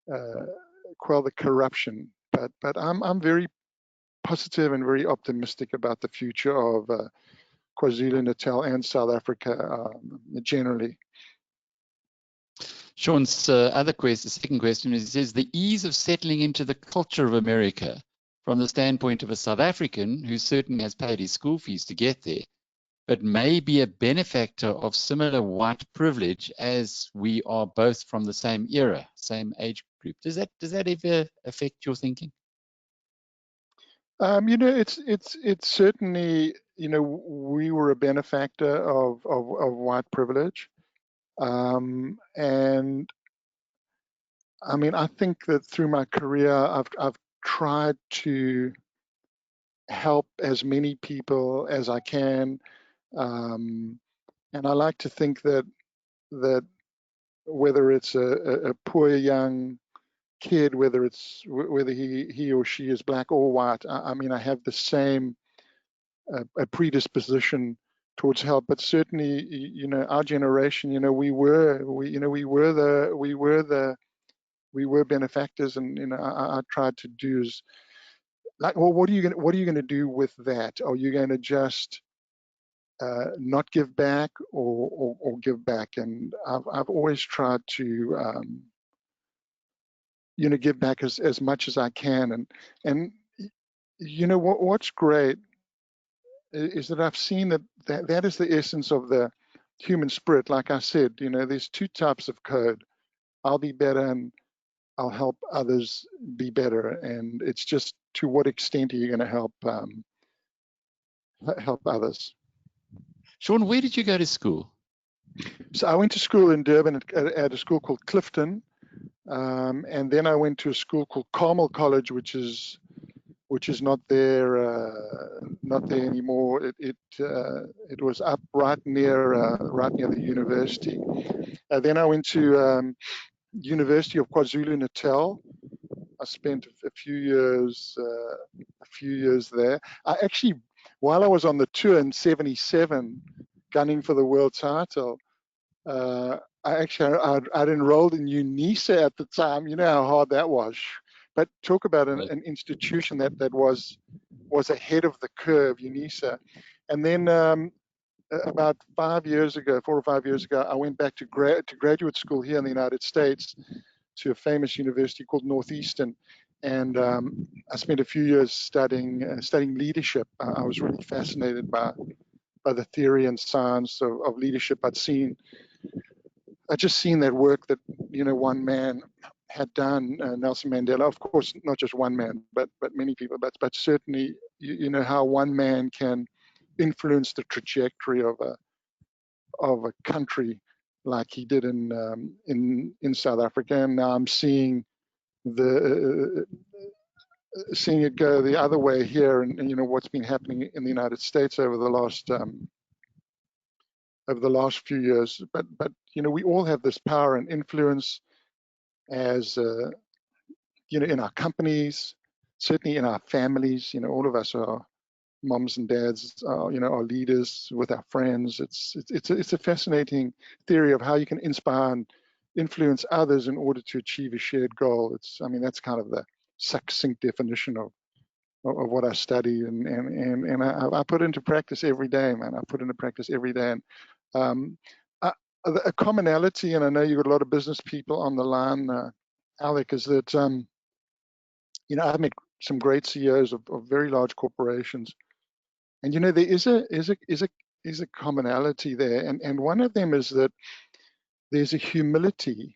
the corruption. But I'm very positive and very optimistic about the future of KwaZulu-Natal and South Africa generally. Shaun's second question is, he says, the ease of settling into the culture of America from the standpoint of a South African who certainly has paid his school fees to get there, but may be a benefactor of similar white privilege, as we are both from the same era, same age group. Does that ever affect your thinking? It's certainly, we were a benefactor of white privilege. And I mean, I think that through my career, I've tried to help as many people as I can. And I like to think that whether it's a poor young kid, whether he or she is black or white, I mean, I have the same a predisposition towards help. But certainly, our generation, we were benefactors, and I tried to do is like, well, what are you going to do with that? Are you going to just not give back or give back? And I've always tried to give back as much as I can. And what's great is that I've seen that is the essence of the human spirit. Like I said, there's two types of code. I'll be better and I'll help others be better. And it's just to what extent are you going to help others? Shaun, where did you go to school? So I went to school in Durban at a school called Clifton. And then I went to a school called Carmel College, which is not there anymore. It was up right near the university. Then I went to University of KwaZulu-Natal. I spent a few years there. I actually, while I was on the tour in '77, gunning for the world title, I'd enrolled in UNISA at the time. You know how hard that was. But talk about an institution that was ahead of the curve, UNISA. And then about 4 or 5 years ago, I went back to graduate school here in the United States to a famous university called Northeastern. And I spent a few years studying leadership. I was really fascinated by the theory and science of leadership. I'd just seen that work that one man had done, Nelson Mandela. Of course, not just one man, but many people. But certainly, how one man can influence the trajectory of a country like he did in South Africa. And now I'm seeing it go the other way here, and what's been happening in the United States over the last few years. But we all have this power and influence as in our companies, certainly in our families. All of us are moms and dads, are leaders with our friends. It's a fascinating theory of how you can inspire and influence others in order to achieve a shared goal. That's kind of the succinct definition of what I study, and I put into practice every day, man. I put into practice every day. And a commonality, and I know you've got a lot of business people on the line, Alec, is that I've met some great CEOs of very large corporations, and there is a commonality there, and one of them is that there's a humility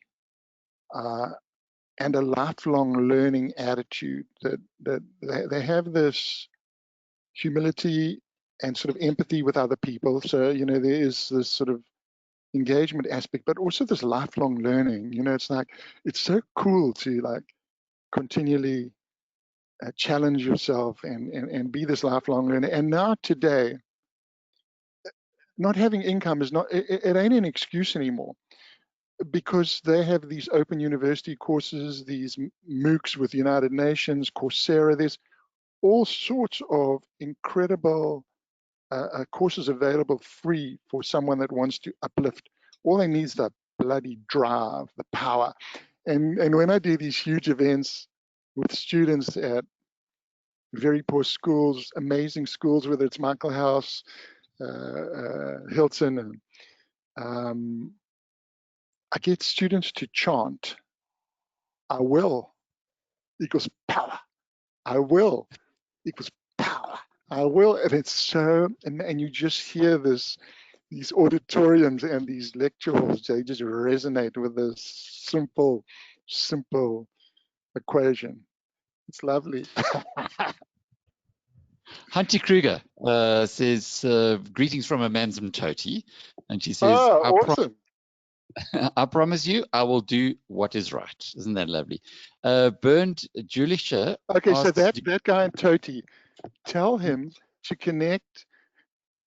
and a lifelong learning attitude, that they have this humility and sort of empathy with other people. So there is this sort of engagement aspect, but also this lifelong learning. It's so cool to continually challenge yourself and be this lifelong learner. And now today, not having income is not, it ain't an excuse anymore, because they have these open university courses, these MOOCs with United Nations, Coursera. There's all sorts of incredible courses available free for someone that wants to uplift All they need is the bloody drive, the power. And when I do these huge events with students at very poor schools, amazing schools, whether it's Michael House, Hilton, and I get students to chant, "I will equals power. I will equals power. I will," and it's so, and you just hear these auditoriums and these lecture halls, they just resonate with this simple equation. It's lovely. Hunty Kruger says, greetings from Amanzim Toti. And she says, Oh, awesome. I promise you, I will do what is right. Isn't that lovely? Bernd Julicher. Okay, so that guy in Toti, tell him to connect.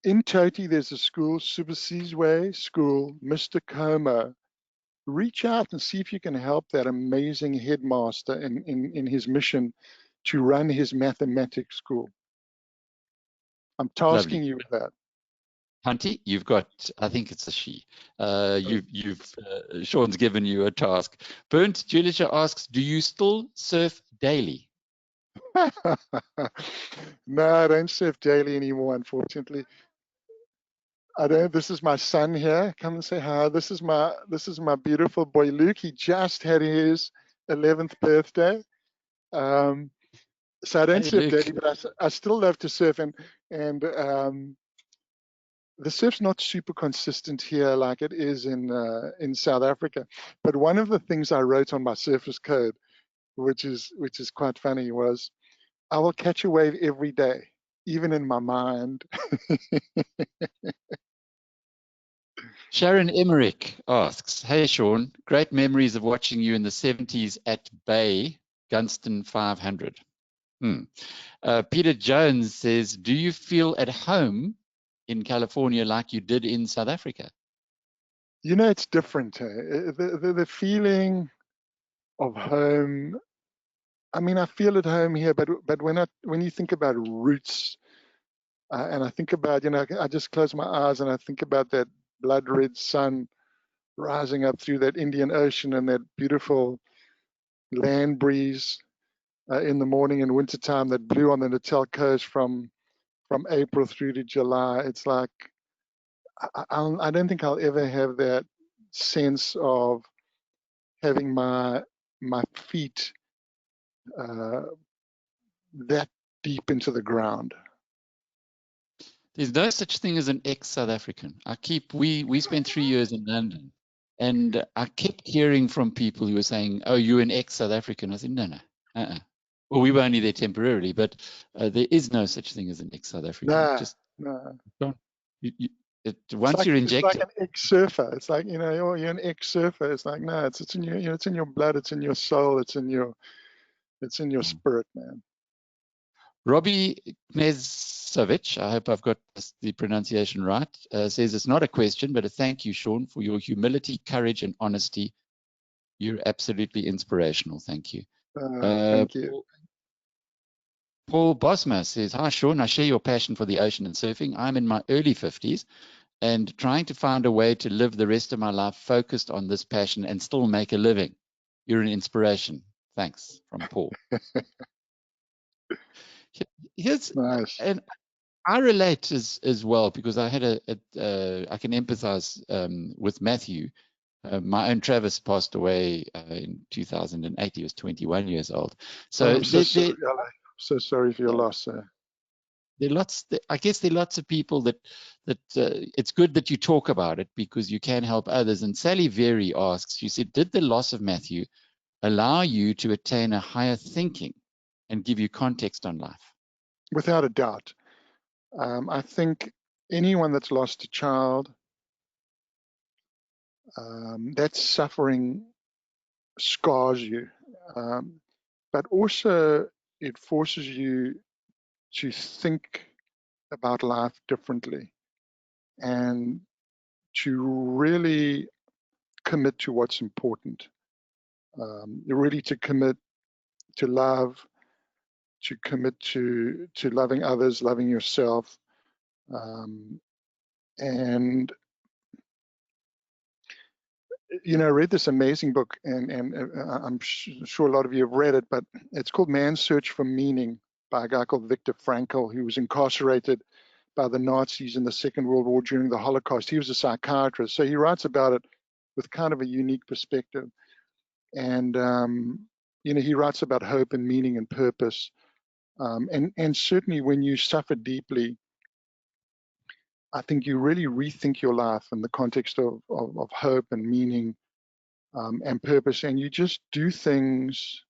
In Toti, there's a school, Super Seasway School, Mr. Como. Reach out and see if you can help that amazing headmaster in his mission to run his mathematics school. I'm tasking you with that. Hunty, you've got, I think it's a she. Shaun's given you a task. Bernd Julicher asks, do you still surf daily? No, I don't surf daily anymore, unfortunately. I don't. This is my son here. Come and say hi. This is my beautiful boy Luke. He just had his 11th birthday. So I don't surf daily, but I still love to surf, and the surf's not super consistent here like it is in South Africa. But one of the things I wrote on my surfer's code, which is quite funny, was I will catch a wave every day, even in my mind. Sharon Emmerich asks, hey Shaun, great memories of watching you in the 70s at Bay, Gunston 500. Peter Jones says, do you feel at home in California like you did in South Africa? You know, it's different. The feeling of home, I mean, I feel at home here, but when you think about roots, and I think about, you know, I just close my eyes and I think about that blood red sun rising up through that Indian Ocean and that beautiful land breeze in the morning and wintertime that blew on the Natal coast from April through to July. It's like, I don't think I'll ever have that sense of having my feet that deep into the ground. There's no such thing as an ex-South African. We spent 3 years in London, and I kept hearing from people who were saying, "Oh, you're an ex-South African." I said, "No. Well, we were only there temporarily, but there is no such thing as an ex-South African. No. Once you're injected, it's like an ex-surfer. It's like, you know, you're an ex-surfer. It's like, no, it's in your, you know, it's in your blood, it's in your soul, it's in your spirit, man. Robbie Knezovic, I hope I've got the pronunciation right, says it's not a question, but a thank you, Shaun, for your humility, courage, and honesty. You're absolutely inspirational. Thank you. Thank you. Paul Bosma says, hi, Shaun. I share your passion for the ocean and surfing. I'm in my early 50s and trying to find a way to live the rest of my life focused on this passion and still make a living. You're an inspiration. Thanks, from Paul. Here's nice. And I relate as well because I had I can empathize with Matthew. My own Travis passed away in 2008. He was 21 years old. So I'm so sorry for your loss, sir. I guess there are lots of people that it's good that you talk about it because you can help others. And Sally Very asks, she said, did the loss of Matthew allow you to attain a higher thinking and give you context on life? Without a doubt. I think anyone that's lost a child, that suffering scars you, but also it forces you to think about life differently and to really commit to what's important. Really to commit to love, to commit to loving others, loving yourself, and I read this amazing book, and I'm sure a lot of you have read it, but it's called Man's Search for Meaning by a guy called Viktor Frankl, who was incarcerated by the Nazis in the Second World War during the Holocaust. He was a psychiatrist, so he writes about it with kind of a unique perspective. And he writes about hope and meaning and purpose. And certainly when you suffer deeply, I think you really rethink your life in the context of hope and meaning and purpose, and you just do things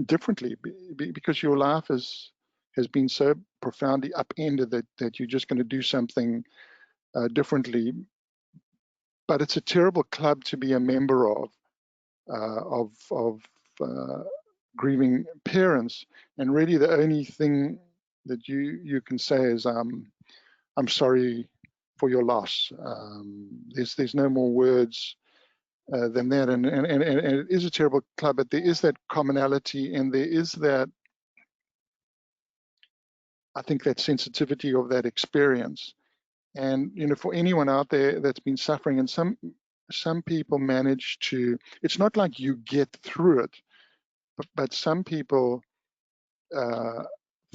differently because your life has been so profoundly upended that you're just going to do something differently. But it's a terrible club to be a member of grieving parents, and really the only thing that you can say is I'm sorry for your loss. There's no more words than that, and it is a terrible club, but there is that commonality, and there is that, I think, that sensitivity of that experience. And for anyone out there that's been suffering, and some people manage to, it's not like you get through it, but some people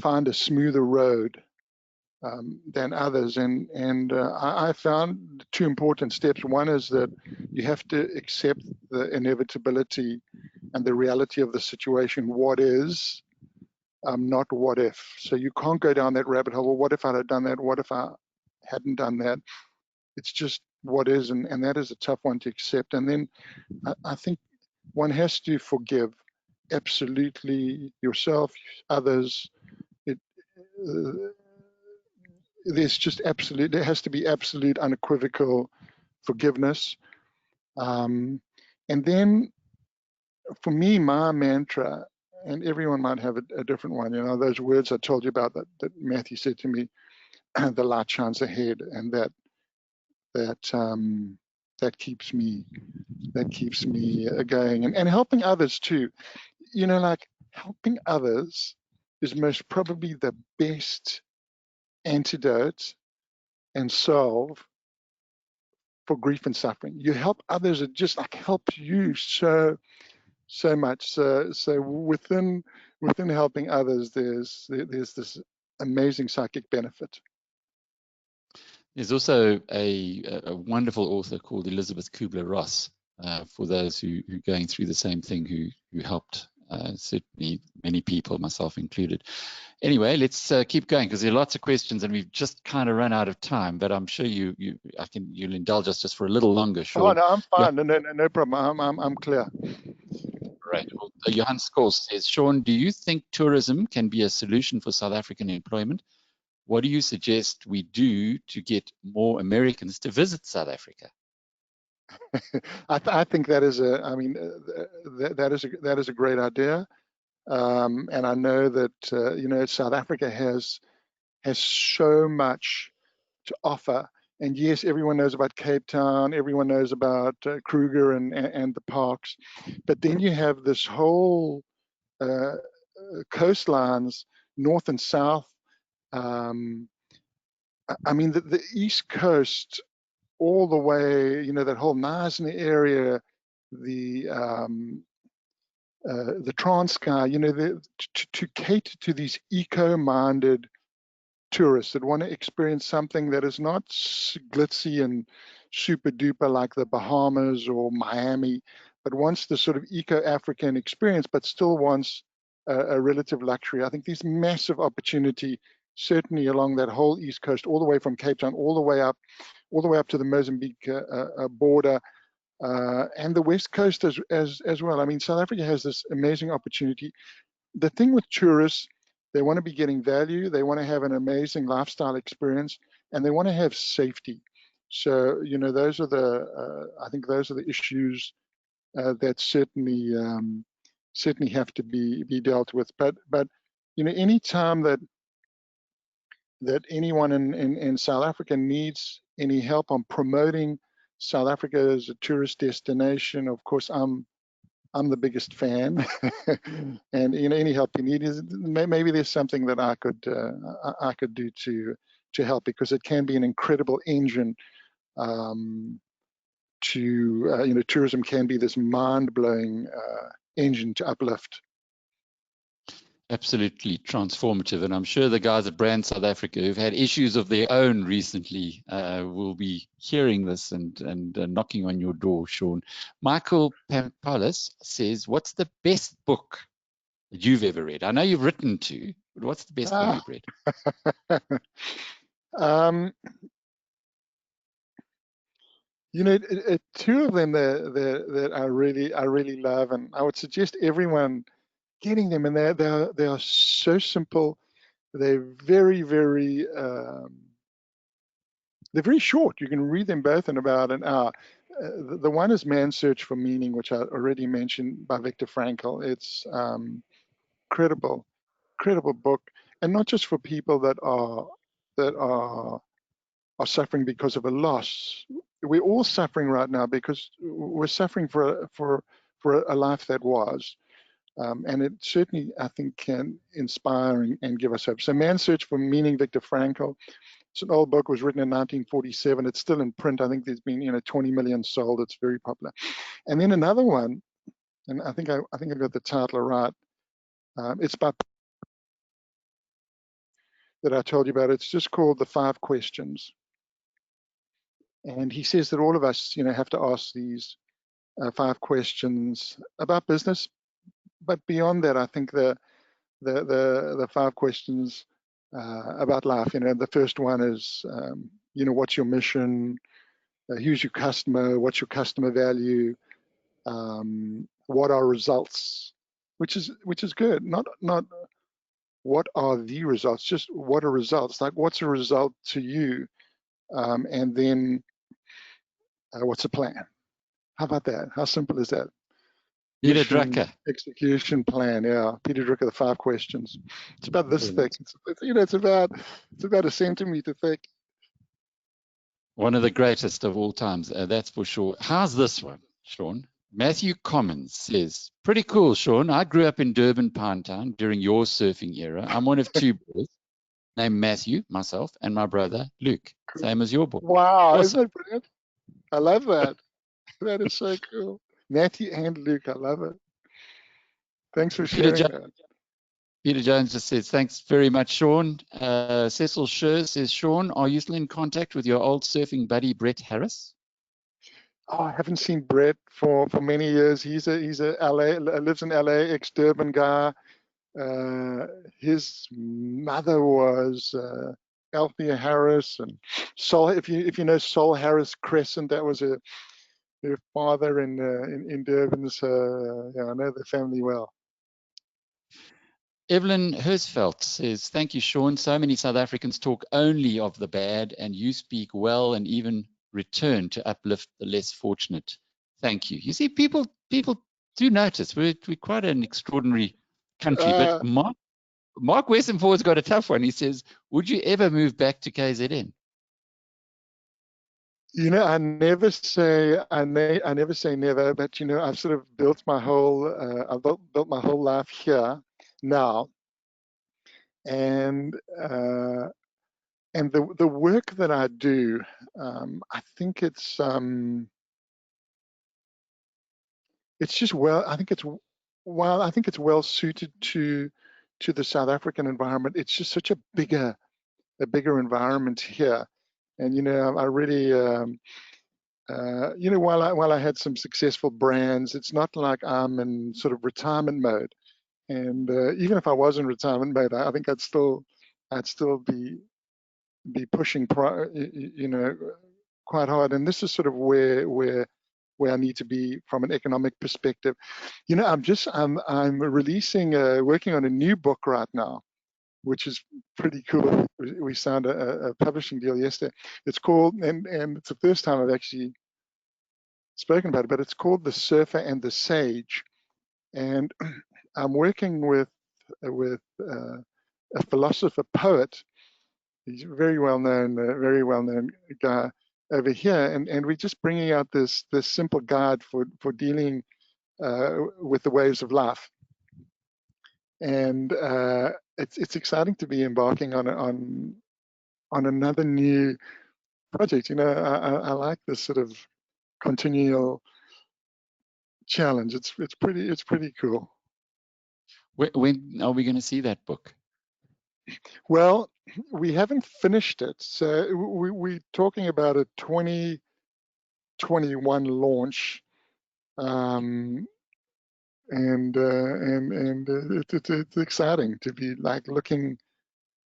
find a smoother road than others. And I found two important steps. One is that you have to accept the inevitability and the reality of the situation. What is, not what if. So you can't go down that rabbit hole. Well, what if I had done that? What if I hadn't done that? It's just what is, and that is a tough one to accept. And then I think one has to forgive absolutely yourself, others. There has to be absolute unequivocal forgiveness. And then for me, my mantra, and everyone might have a different one, those words I told you about that Matthew said to me, the light shines ahead, and that keeps me going, and helping others too. Like helping others is most probably the best antidote and salve for grief and suffering. You help others, it just like helps you so much. So within helping others, there's this amazing psychic benefit. There's also a wonderful author called Elizabeth Kubler-Ross, for those who are going through the same thing, who helped certainly many people, myself included. Anyway, let's keep going, because there are lots of questions and we've just kind of run out of time, but I'm sure you'll indulge us just for a little longer, Shaun. Oh, no, I'm fine. Yeah. No problem. I'm clear. Right. Well, Johan Skors says, Shaun, do you think tourism can be a solution for South African employment? What do you suggest we do to get more Americans to visit South Africa? I think that is that is a great idea, and I know that South Africa has so much to offer. And yes, everyone knows about Cape Town, everyone knows about Kruger and the parks, but then you have this whole coastlines, north and south. The East Coast, all the way, that whole Knysna area, the Transkei, to cater to these eco-minded tourists that want to experience something that is not glitzy and super duper like the Bahamas or Miami, but wants the sort of eco-African experience, but still wants a relative luxury. I think there's massive opportunity, certainly along that whole East Coast, all the way from Cape Town, all the way up to the Mozambique border, and the West Coast as well. I mean, South Africa has this amazing opportunity. The thing with tourists, they want to be getting value, they want to have an amazing lifestyle experience, and they want to have safety. So, those are I think those are the issues that certainly have to be dealt with. But any time that anyone in South Africa needs any help on promoting South Africa as a tourist destination, of course, I'm the biggest fan. And any help you need is maybe there's something that I could do to help, because it can be an incredible engine tourism can be this mind-blowing engine to uplift. Absolutely transformative, and I'm sure the guys at Brand South Africa, who've had issues of their own recently, will be hearing this and knocking on your door, Shaun. Michael Pampalus says, "What's the best book that you've ever read?" I know you've written two, but what's the best book you've read? Two of them that I really love, and I would suggest everyone getting them. And they are so simple. They're very short. You can read them both in about an hour. The one is Man's Search for Meaning, which I already mentioned, by Viktor Frankl. It's incredible book, and not just for people that are suffering because of a loss. We're all suffering right now because we're suffering for a life that was. And it certainly, I think, can inspire and give us hope. So Man's Search for Meaning, Viktor Frankl. It's an old book, was written in 1947. It's still in print. I think there's been 20 million sold. It's very popular. And then another one, and I think I got the title right. It's about that I told you about. It's just called The 5 Questions. And he says that all of us, have to ask these 5 questions about business. But beyond that, I think the 5 questions about life. The first one is, what's your mission? Who's your customer? What's your customer value? What are results? Which is good. Not what are the results, just what are results? Like, what's a result to you? And then what's a plan? How about that? How simple is that? Peter Drucker. Execution plan, yeah. Peter Drucker, The 5 Questions. It's about this thick. It's about a centimeter thick. One of the greatest of all times, that's for sure. How's this one, Shaun? Matthew Commons says, "Pretty cool, Shaun. I grew up in Durban, Pinetown during your surfing era. I'm one of 2 boys named Matthew, myself, and my brother Luke, same as your boy." Wow, Awesome. Isn't that brilliant? I love that. That is so cool. Matthew and Luke, I love it. Thanks for sharing that. Peter Jones just says, "Thanks very much, Shaun." Cecil Scher says, "Shaun, are you still in contact with your old surfing buddy, Brett Harris?" Oh, I haven't seen Brett for many years. He's a LA, lives in LA, ex-Durban guy. His mother was Althea Harris, and Sol. If you know Sol Harris Crescent, that was her father in Durban. So yeah, I know the family well. Evelyn Hersfeld says, "Thank you, Shaun. So many South Africans talk only of the bad, and you speak well and even return to uplift the less fortunate. Thank you." You see, people do notice. We're quite an extraordinary country. But Mark Westenford's got a tough one. He says, "Would you ever move back to KZN?" I never say never, but I've sort of built my whole built my whole life here now, and the work that I do, I think it's just I think it's well suited to the South African environment. It's just such a bigger environment here, and I really while I had some successful brands, it's not like I'm in sort of retirement mode. And even if I was in retirement mode, I think I'd still be pushing, quite hard. And this is sort of where I need to be from an economic perspective. I'm releasing, working on a new book right now, which is pretty cool. We signed a publishing deal yesterday. It's called, and it's the first time I've actually spoken about it, but it's called The Surfer and the Sage. And I'm working with a philosopher poet. He's a very well known guy over here, and we're just bringing out this simple guide for dealing with the waves of life. And it's exciting to be embarking on another new project. I like this sort of continual challenge. It's pretty cool. When are we going to see that book? Well, we haven't finished it, so we're talking about a 2021 launch, and it's exciting to be like looking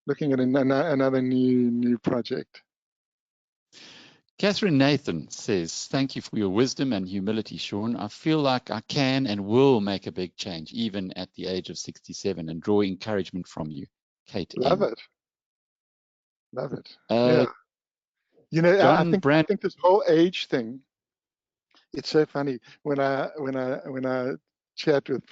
at another new project. Catherine Nathan says, thank you for your wisdom and humility, Shaun. I feel like I can and will make a big change, even at the age of 67, and draw encouragement from you. Kate Love M. it. Love it. Uh, Yeah. You know, I John think this whole age thing, it's so funny when I chat with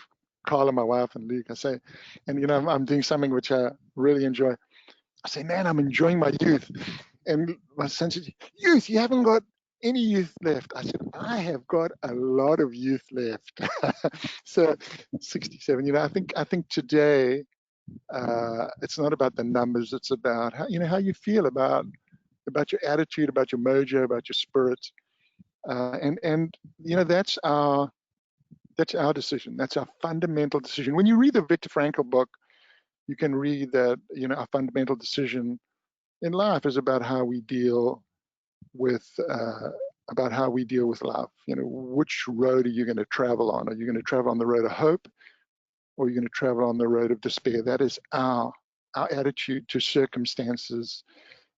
Carla, my wife, and Luke, I say, and you know, I'm doing something which I really enjoy. I say, man, I'm enjoying my youth. And my son said, youth, you haven't got any youth left. I said, I have got a lot of youth left. So 67, you know, I think today, it's not about the numbers. It's about how, you know, how you feel about your attitude, about your mojo, about your spirit. And you know, that's our decision. That's our fundamental decision. When you read the Viktor Frankl book, you can read that, you know, our fundamental decision in life is about how we deal with love. You know, which road are you going to travel on? Are you going to travel on the road of hope, or are you going to travel on the road of despair? That is our attitude to circumstances,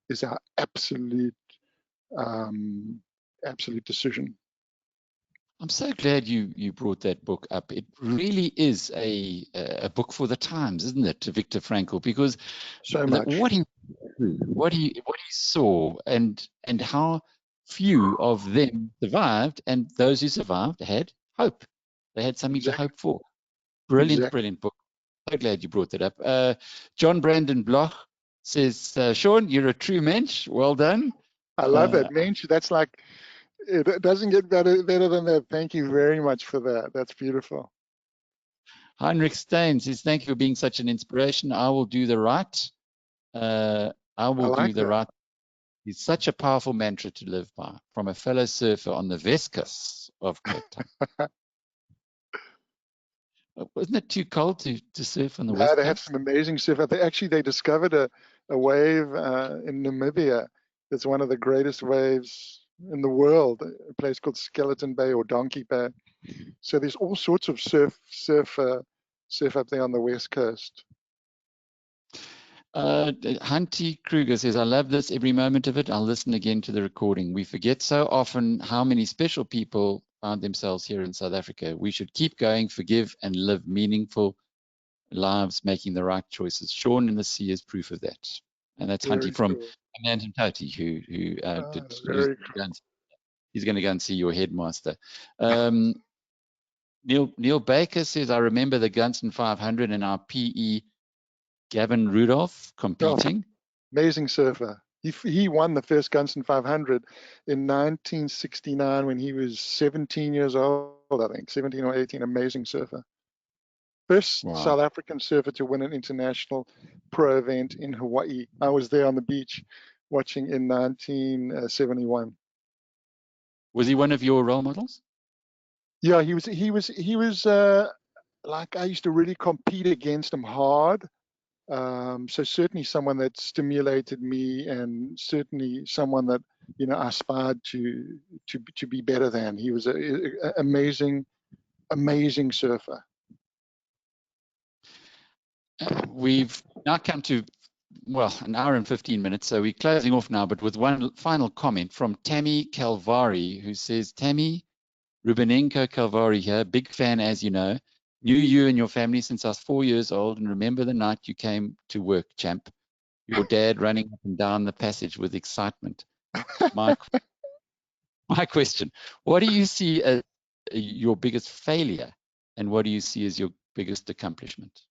is our absolute decision. I'm so glad you brought that book up. It really is a book for the times, isn't it, to Viktor Frankl? Because so much. what he saw and how few of them survived, and those who survived had hope. They had something to hope for. Brilliant book. So glad you brought that up. John Brandon Bloch says, Shaun, you're a true mensch. Well done. I love it, mensch. That's like, it doesn't get better than that. Thank you very much for that. That's beautiful. Heinrich Stein says, thank you for being such an inspiration. I will do the right. I will do the right. It's such a powerful mantra to live by, from a fellow surfer on the West Coast of Cape Town. Wasn't it too cold to surf on the West Coast? They have some amazing surf. They discovered a wave in Namibia that's one of the greatest waves in the world, a place called Skeleton Bay or Donkey Bay. So there's all sorts of surf up there on the West Coast. Hunty Kruger says, I love this, every moment of it. I'll listen again to the recording. We forget so often how many special people found themselves here in South Africa. We should keep going, forgive, and live meaningful lives, making the right choices. Shaun in the Sea is proof of that. And that's Hunty from Amanda Toti, who he's going to go and see your headmaster. Neil Baker says, I remember the Gunston 500 and our PE Gavin Rudolph competing. Amazing surfer. He won the first Gunston 500 in 1969 when he was 17 years old, I think, 17 or 18. Amazing surfer. First South African surfer to win an international pro event in Hawaii. I was there on the beach watching in 1971. Was he one of your role models? Yeah, he was like, I used to really compete against him hard. So certainly someone that stimulated me, and certainly someone that, you know, I aspired to be better than. He was an amazing surfer. We've now come to, well, an hour and 15 minutes, so we're closing off now, but with one final comment from Tammy Calvari, who says, Tammy Rubenenko Calvari here, big fan, as you know. Knew you and your family since I was 4 years old, and remember the night you came to work, champ. Your dad running up and down the passage with excitement. My question, what do you see as your biggest failure, and what do you see as your biggest accomplishment?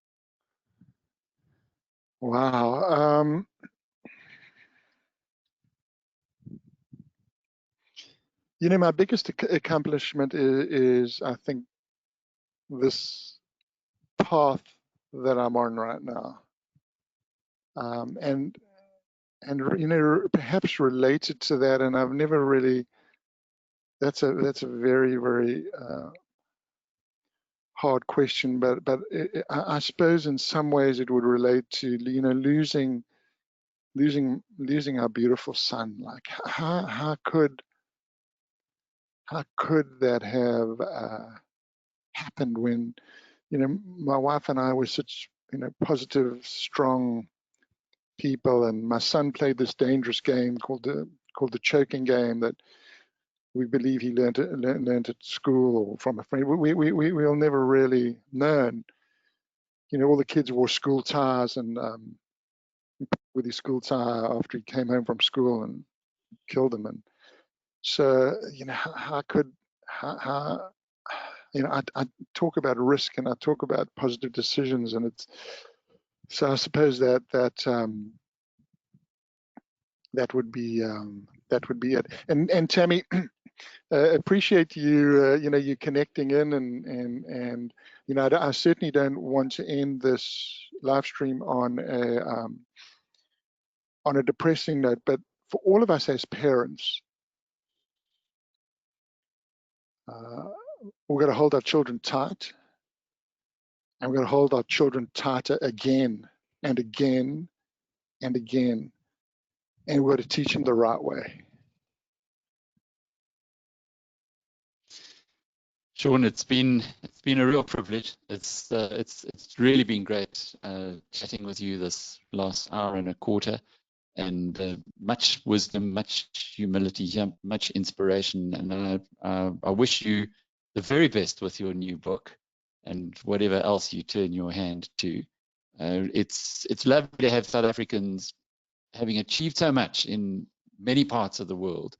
Wow. You know, my biggest accomplishment is, I think, this path that I'm on right now. And you know, perhaps related to that, and I've never really that's a very, very hard question, but I suppose in some ways it would relate to, you know, losing our beautiful son. Like how could that have happened when, you know, my wife and I were such, you know, positive, strong people, and my son played this dangerous game called the choking game that we believe he learned at school or from a friend. We'll never really learn. You know, all the kids wore school ties, and with his school tie after he came home from school and killed him. And so, you know, how you know, I talk about risk and I talk about positive decisions, and it's, so I suppose that would be it. And Tammy, appreciate you you know, you connecting in, and you know, I certainly don't want to end this live stream on a depressing note, but for all of us as parents, we're going to hold our children tight, and we're going to hold our children tighter again and again and again, and we're going to teach them the right way. Shaun, it's been a real privilege. It's really been great chatting with you this last hour and a quarter, and much wisdom, much humility, much inspiration. And I wish you the very best with your new book and whatever else you turn your hand to. It's lovely to have South Africans having achieved so much in many parts of the world.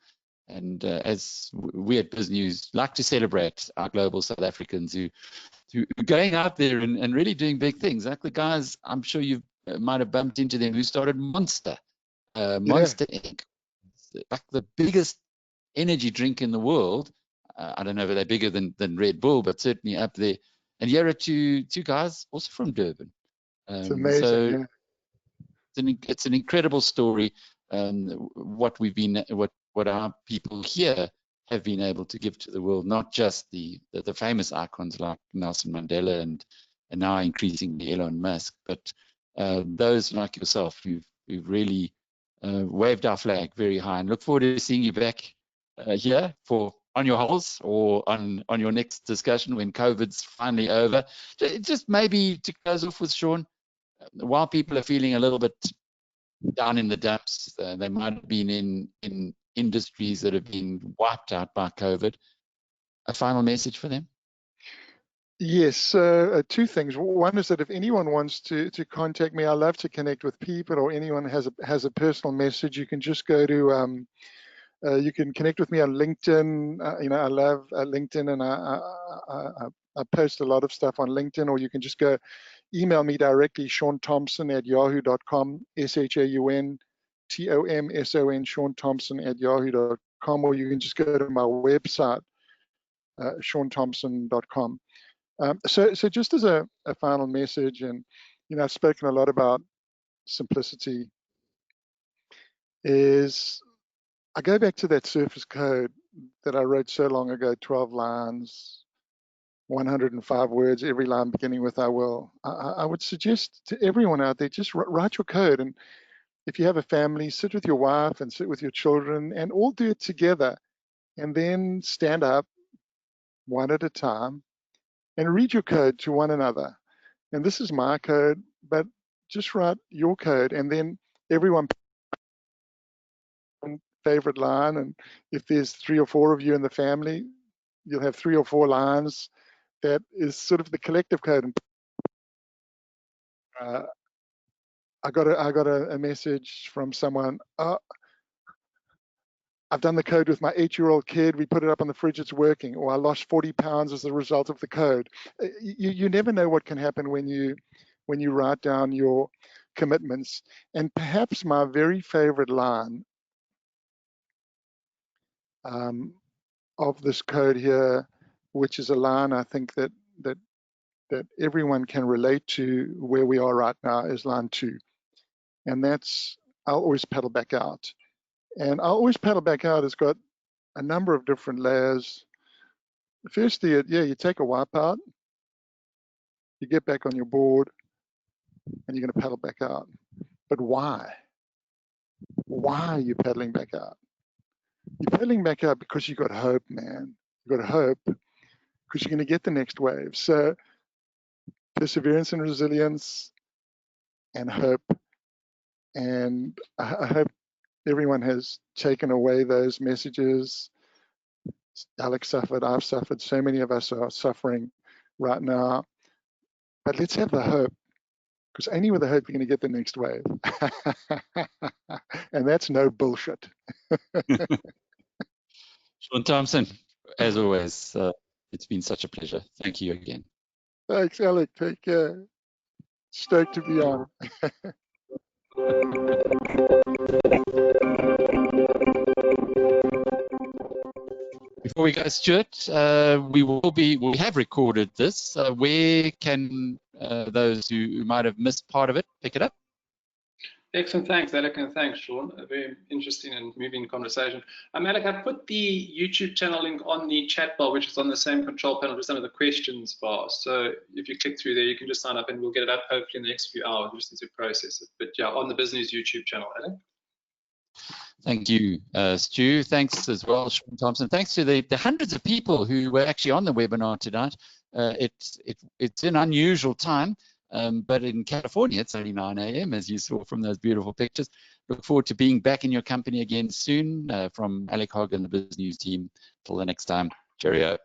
And as we at BizNews like to celebrate our global South Africans who are going out there and really doing big things, like the guys, I'm sure you might have bumped into them, who started Monster Inc., like the biggest energy drink in the world. I don't know if they're bigger than Red Bull, but certainly up there. And here are two guys also from Durban. It's amazing. So it's an incredible story. What our people here have been able to give to the world, not just the famous icons like Nelson Mandela and now increasingly Elon Musk, but those like yourself who've really waved our flag very high. And look forward to seeing you back here on your holes or on your next discussion when COVID's finally over. Just maybe to close off with Shaun, while people are feeling a little bit down in the dumps, they might have been in industries that have been wiped out by COVID. A final message for them? Yes, two things. One is that if anyone wants to contact me, I love to connect with people, or anyone has a personal message, you can just go to you can connect with me on LinkedIn. You know, I love LinkedIn, and I post a lot of stuff on LinkedIn, or you can just go email me directly, ShaunTomson@yahoo.com, ShaunTomson, ShaunTomson@yahoo.com, or you can just go to my website, ShaunTomson.com. So just as a final message, and you know, I've spoken a lot about simplicity, is I go back to that surface code that I wrote so long ago, 12 lines, 105 words, every line beginning with I will. I would suggest to everyone out there, just write your code. And if you have a family, sit with your wife and sit with your children and all do it together. And then stand up one at a time and read your code to one another. And this is my code, but just write your code, and then everyone favorite line. And if there's 3 or 4 of you in the family, you'll have 3 or 4 lines that is sort of the collective code. And I got a message from someone. I've done the code with my 8-year-old kid. We put it up on the fridge. It's working. Or I lost 40 pounds as a result of the code. You never know what can happen when you write down your commitments. And perhaps my very favorite line of this code here, which is a line I think that everyone can relate to where we are right now, is line 2. And that's, I'll always paddle back out. And I'll always paddle back out has got a number of different layers. Firstly, you take a wipe out, you get back on your board, and you're going to paddle back out. But why? Why are you paddling back out? You're paddling back out because you got hope, man. You got hope because you're going to get the next wave. So perseverance and resilience and hope. And I hope everyone has taken away those messages. Alex suffered, I've suffered, so many of us are suffering right now. But let's have the hope, because only with the hope you're going to get the next wave. And that's no bullshit. Shaun Tomson, as always, it's been such a pleasure. Thank you again. Thanks, Alec. Take care. Stoked to be on. Before we go, Stuart, we have recorded this. Where can those who might have missed part of it pick it up? Excellent, thanks, Alec, and thanks, Shaun. A very interesting and moving conversation. Alec, I put the YouTube channel link on the chat bar, which is on the same control panel, just under the questions bar. So if you click through there, you can just sign up and we'll get it up hopefully in the next few hours, just as we process it. But yeah, on the BizNews YouTube channel, Alec. Thank you, Stu. Thanks as well, Shaun Tomson. Thanks to the hundreds of people who were actually on the webinar tonight. It's an unusual time. But in California, it's only 9 a.m., as you saw from those beautiful pictures. Look forward to being back in your company again soon from Alec Hogg and the BizNews team. Till the next time, cheerio.